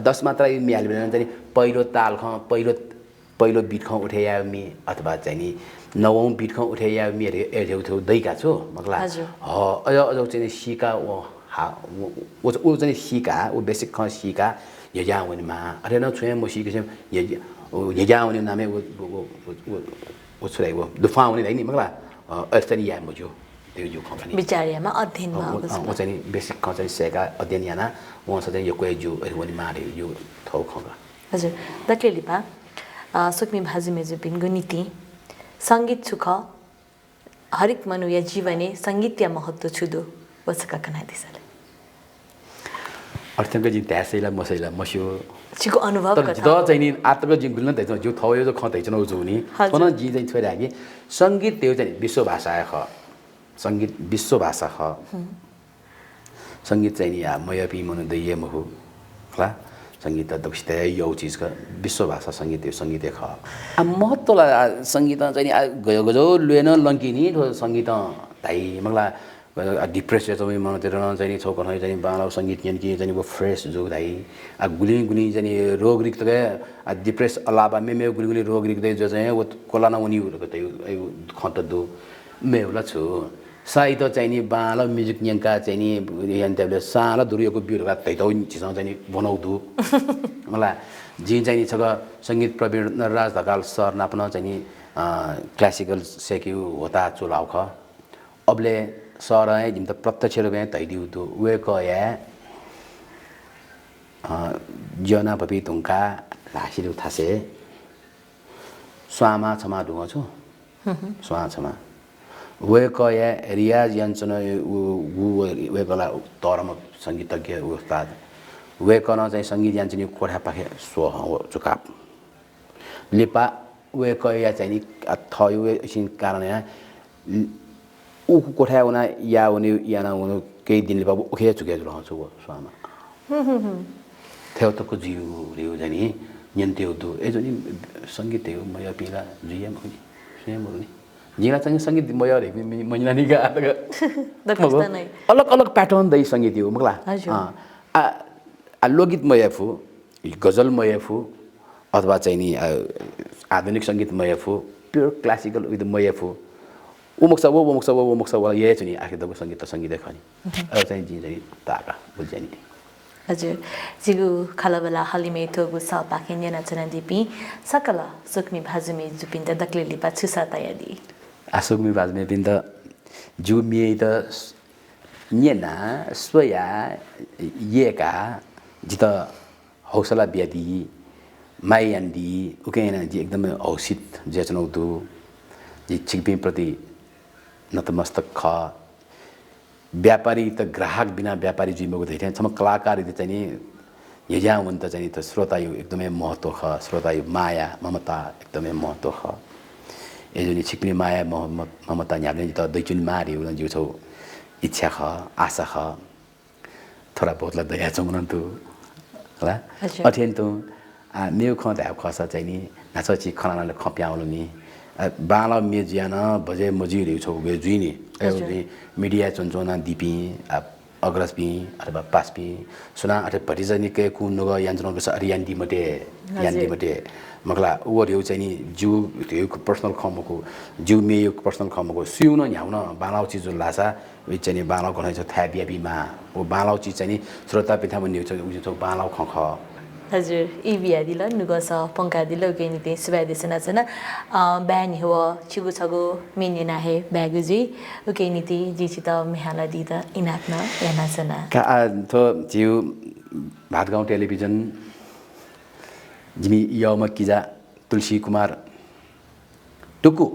Speaker 2: 10 मात्रा मियाल बिले चाहिँ पहिलो ताल ख पहिलो बिट ख उठेया मि अथवा चाहिँ नि नवौं बिट ख उठेया मि ए ढेउ थौ दैका छु मखला अझ चाहिँ सिका वो चाहिँ सिका वो बेसिक ख सिका यजा वनमा अरे न छुए म सिके यजा वनि नामे वो छुराइ वो दुफा वनि दैनि मखला अस्तनी या मुजो त्यो जो कम्पनी
Speaker 1: विचारमा अध्ययनमा
Speaker 2: वो चाहिँ बेसिक ख चाहिँ सेका अध्ययन याना वो चाहिँ यो कोइ जो वनि मारे यो थौ खगा
Speaker 1: हजुर दक्लेलिपा सुक्मी भाजु मेजु पिनगु नीति संगीत सुख हरेक मनुष्य जीवने संगीत महत्व छुदो वसका कना दिसले
Speaker 2: अर्थंग जी त्यासैला मसैला मस्यो
Speaker 1: छिको अनुभव
Speaker 2: तर द चाहिँ नि आत्मको जिन गुल्न त जो थयो जो खतै छ नउ जुनी छन जी चाहिँ छोरा कि संगीत त्यो चाहिँ विश्व भाषा ख संगीत विश्व भाषा ख संगीत चाहिँ नि मय पि मनु दैय महु होला संगीत त दक्षित यो चीज का विश्व भाषा संगीत यो संगीत ख महत्वला संगीत चाहिँ नि गयो गजो लेन लंकिनी संगीत धाइ मगला डिप्रेस चाहिँ मन तेर चाहिँ नि छोकन चाहिँ बालाउ संगीत यानी कि चाहिँ वो फ्रेश जो धाइ गुली गुली चाहिँ रोग रिक्त के डिप्रेस अलावा मे गुली रोग रिक्त जो चाहिँ वो कोला न उनी त खत दो मे होला छु साइद चाहिँ नि बाला म्युजिक यंका चाहिँ नि यन्तेले साला दुरियोको बिरुवा तैतौ चिज चाहिँ नि बनाउदु मलाई जी चाहिँ नि छग संगीत प्रवीण नरराज ढकाल सर नापन चाहिँ नि क्लासिकल सेक्यु होता चुलाउ ख अबले सर है जिम त प्रत्यक्ष रूपमा तैदिउ दु वे कया जना पपी तुंका लासिरु थासे स्वामा छमा दुङ छु स्वा छमा वे कया रियाज यन्चन वे कला तरम संगीतज्ञ उस्ताद वे कन चाहिँ संगीत यन्चन कोठा पाखे स्व चुकाप लेपा वे कया चाहिँ नि थयो एकछिन कारण यहाँ ऊ कोठा उना या उनी याना उनी केही दिनले बाबु उखे चुके रहन्छ वो स्वामा थियो त को जिउ रिउ जनी यन्त्यो दु ए जनी संगीत हो मय पिला जिएम हुनी सेम हुनी जिना चाहिँ संगीत मय रे महिना निगा अलग अलग प्याटर्न दै संगीत हो मगला लोकगीत मयफु गजल मयफु अथवा चाहिँ नि आधुनिक संगीत मयफु प्योर क्लासिकल विथ मयफु उमुक्सा ये चाहिँ आखिर दको संगीत संगीत खनि अ चाहिँ जी चाहिँ ताका बुझ्यानी
Speaker 1: हजुर जिगु खलबला हलिमे थोगु स पाखेन्या नचना दिपी सकला सुक्मी भाजुमे जुपिन्द दक्ले लिपा छुसा तयादी
Speaker 2: आसुक्मी भाजुमे पिन्द जुमिए त न्यना स्वया येका जित हौसला ब्यादी मायान्दी उकेना जी एकदमै औसित जेचनौदु जी छिकपी प्रति नतमस्तक ख व्यापारी त ग्राहक बिना व्यापारी जिम्मेको देखिन्छ सम कलाकार चाहिँ नि यजा हुन त चाहिँ त श्रोता यो एकदमै महत्व ख श्रोता यो माया ममता एकदमै महत्व ख ए जुनी छिक्ने माया ममता न्याले त दैचुन मारि उन जिउ छौ इच्छा ख आशा ख थोडा बहुतला दया चंगन तु होला अथेन त मेउ ख त खसा चाहिँ नि नाचची खनाले खप्याउनु नि बाला मेजियाना बजे मजिरे छौ गे जुइनी ए मिडिया चोनचोना दिपी अग्रसपी अथवा पासपी सुना अथे भटिजनी के कुनग यान्जन के अरियान्डी मटे यान्डी मटे मगला ओरिउ चाहिँ नि जु त्यो पर्सनल खमको जु मेयो पर्सनल खमको सिउन न्याउन बालाउ चिज लासा उ चाहिँ नि बालाउ गनै छ थाबियाबीमा ओ बालाउ चिज चाहिँ नि श्रोता पिथा भन्ने छ उ छ बालाउ खख
Speaker 1: हजुर इबिया दिल नुगस पंका दिल गेनि ते सुबा देसना छना ब्यान हो छिगु छगु मिनिना हे ब्यागुजी उकेनि ते जिचित मेहाला दिदा इनाप्न याना छना
Speaker 2: का तो जिउ भातगाउँ टेलिभिजन जिमी यम किजा तुलसी कुमार टुकु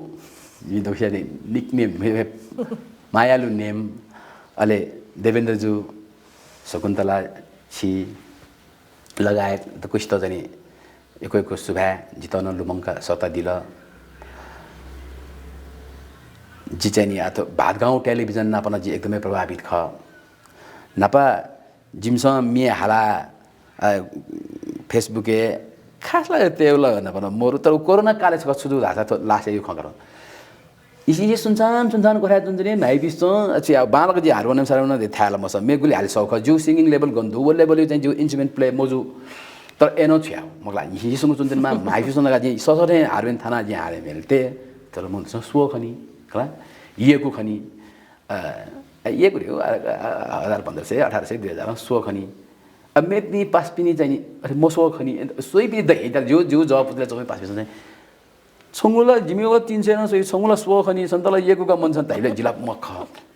Speaker 2: जि दोख्याले निकनेम मायालु नेम अले देवेन्द्र जु शकुन्तला छी लगायत त कुछ त जाने एको सुभा जितन लुमङका सत्ता दिल जी चाहिँ आ त भातगाउँ टेलिभिजन नापन जी एकदमै प्रभावित ख नापा जिमस मे हाला फेसबुके खासलाई तेउला गर्न पर्न मोरु तर कोरोना काले छ सुदु धासा त लासे यो खगर इसी सुनसान कोठा जुन चाहिँ नाइ बिस्तो अछि बालक जी हार्मोनियम सार्मोनियम दे थाला मस मेगुली हाल सौख जो सिंगिङ लेभल गन्दु वो लेभल चाहिँ जो इन्स्ट्रुमेन्ट प्ले मोजु तर एनो छ्या मगला यही सुन जुन चाहिँ माइ बिस्तो लगा जी ससरे हार्मोनियम थाना जी हारे मेलते तर मन सो खनी कला येको खनी ये कुरो 1500 1800 2000 सो खनी अब मेपनी पास पिनी चाहिँ अरे मसो खनी सोही पनि द जो जो जब पुतले चाहिँ पास पिस चाहिँ छंगुला जिमेवा 300 न सोही छंगुला सो खनी सन्तला येको का मन छ तैले जिला मख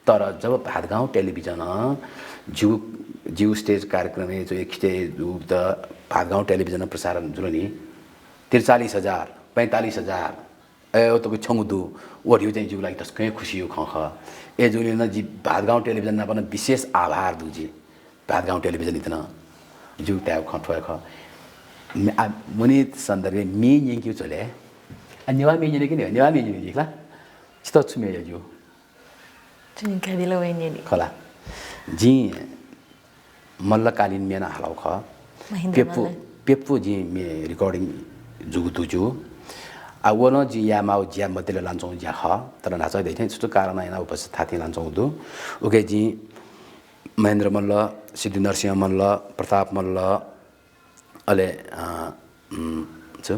Speaker 2: तर जब भातगाउँ टेलिभिजन जिउ स्टेज कार्यक्रम जो एकते द भातगाउँ टेलिभिजन प्रसारण जुल नि 43000 45000 ए तो छंगुदु ओरियो चाहिँ जिउलाई तस्कै खुसी हो खख ए जुले न जी भातगाउँ टेलिभिजन न विशेष आभार दुजी भातगाउँ टेलिभिजन इतना जिउ ट्याब खठ्वा ख मुनि सन्दर्भे मी यंक्यु चले अन्यवा मी यने किन अन्यवा मी यने दिखला चितो छुमे यो
Speaker 1: जुन कदिलो वैने
Speaker 2: खला जी मल्लकालीन मेना हलाउ ख पेप्पु जी मे रेकर्डिङ जुगुतुजु आवनो जी यामाउ ज्या मतेले लान्छौ ज्या ख तर नाचै दैथे छुटु कारण हैन उपस्थित थाथि लान्छौ दु ओके जी महेन्द्र मल्ल सिद्धि नरसिंह मल्ल प्रताप मल्ल अले छु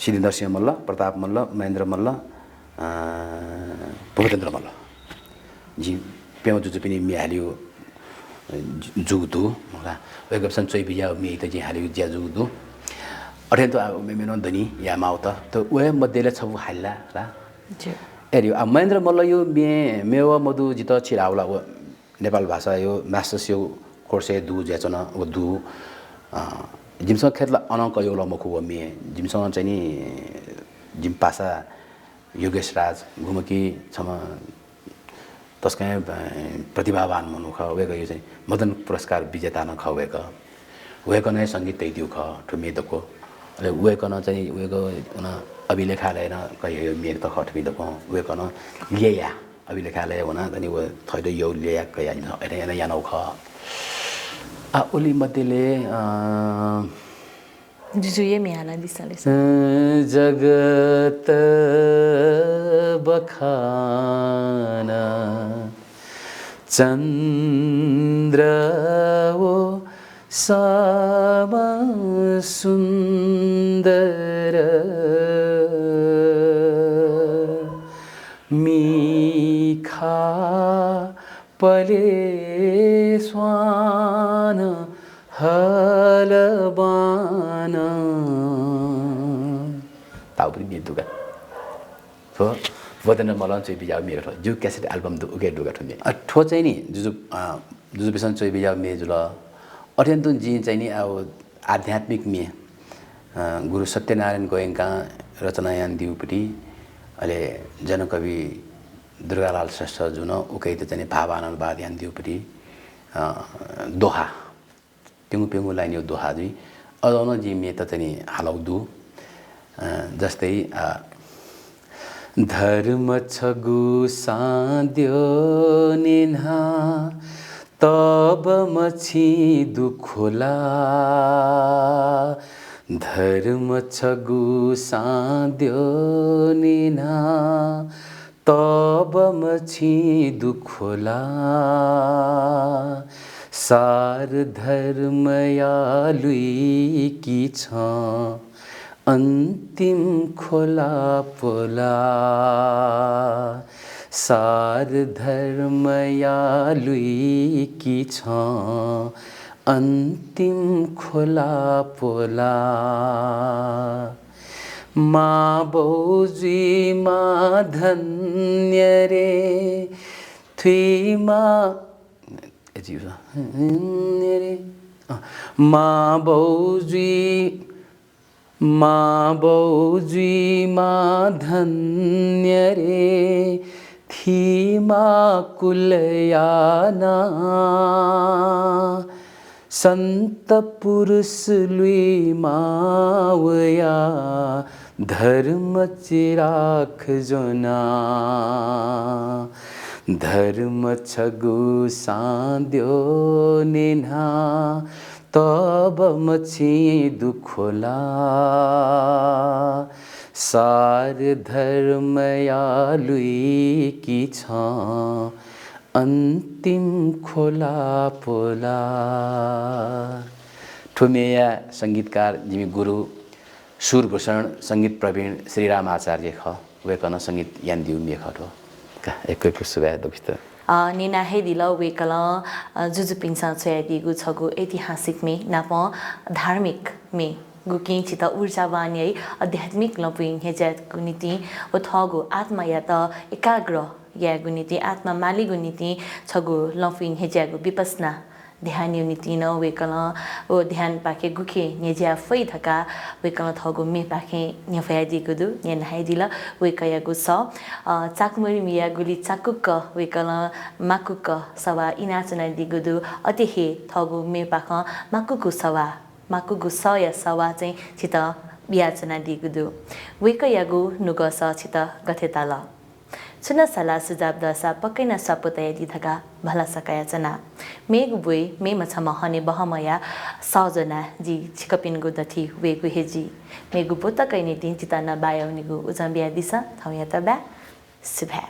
Speaker 2: सिद्धि नरसिंह मल्ल प्रताप मल्ल महेन्द्र मल्ल भूपेन्द्र मल्ल जी पेउ जुजु पनि मिहाल्यो जुगदु मला वेगप्सन चोइ बिया मे त जी हाल्यो ज्या जुगदु अठेन त मेनो धनी या माउत त वे मध्येले छबु हाल्ला रा
Speaker 1: जी
Speaker 2: एरियो महेन्द्र मल्ल यो मेवा मधु जित छिराउला नेपाल भाषा यो मास्टर्स यो कोर्से दु ज्याचन व दु जिमसँग खेतला अनक योला मखु व मे जिमसँग चाहिँ नि जिम पासा योगेश राज घुमकी छम तस्कै प्रतिभावान मनुख वेग यो चाहिँ मदन पुरस्कार विजेता न खवेक वेक नै संगीत दैदिउ ख ठुमे दको अले वेक न चाहिँ वेग न अभिलेखालय न कहि मेर त खठबी दको वेक न लिया अभिलेखालय हुना तनी व थैदो यो लिया कया हैन यानौ ख आ ओली मध्येले
Speaker 1: जुजु ये मिहाला दिसले
Speaker 2: जगत बखाना चन्द्र वो सामा सुन्दर मीखा पले स्वान हलबान ताउ पनि मेदुगा हो वदन मलन चाहिँ बिजाउ मेरो जो क्यासेट एल्बम दु उके दुगा ठुमे ठो चाहिँ नि जुजु बिसन चाहिँ बिजाउ मे जुल अत्यन्त जी चाहिँ नि अब आध्यात्मिक मे गुरु सत्यनारायण गोयंका रचनायान दिउपटी अहिले जनकवि दुर्गालाल श्रेष्ठ जुन उकै त चाहिँ भावानन्द बाध्यान दिउपटी दोहा पेंगु पेंगु लाइन यो दोहा जी अदौन जी मे त चाहिँ हालौदु जस्तै धर्म छगु साध्यो निन्हा तब मछि दुखोला धर्म छगु साध्यो निन्हा तब मछि दुखोला सार धर्मयालुई की छ अन्तिम खोला पोला सार धर्मयालुई की छ अन्तिम खोला पोला माँ बौजी माँ धन्य रे थुई माँ माँ बौजी माँ धन्य रे थी माँ कुलयाना संत पुरुष लुई मावया धर्म चिराख जोना धर्म छगु साध्यो निन्हा तब मछि दुखोला सार धर्मयालुई की छ अन्तिम खोला पोला। ठुमेया संगीतकार जिमी गुरु सुरभूषण संगीत प्रवीण श्रीराम आचार्य ख वेकन संगीत यान्दिउ मेखटो का एक सुबह दबिस्त
Speaker 1: निना हेदिला वेकला जुजुपिङसा छयादिगु छगु ऐतिहासिक मे नाप धार्मिक मे गुकिङ चिता ऊर्जावान है आध्यात्मिक लपिङ हेजातको नीति ओ थगु आत्मा या त एकाग्र या गुनीति आत्मा माली गुनीति छगु लपिङ हेजागु विपसना ध्यान युनिति न वेकला ओ ध्यान पाखे गुखे नेज्या फै थका वेकला थगु मे पाखे न्यफयादिगु दु नेन हाइदिला वेकयागु स चाकुमरी मिया गुली चाकुक वेकला माकुक सवा इनाचना दिगुदु अतिहे थगु मे पाख माकुकु सवा माकुगु स या सवा चाहिँ छित बियाचना दिगुदु वेकयागु नुग स छित गथेताला सुना सला सुझाव दसा पक्कै न सपुतया दिथका भला सकाया चना मेगु बुई मे मछमा हने बहमया सजना जी छिकपिनगु दथि वेगु हेजी मेगु पोतकै नि दिन चिता न बायौनिगु उजम्बिया दिसा थौया त बा सुभा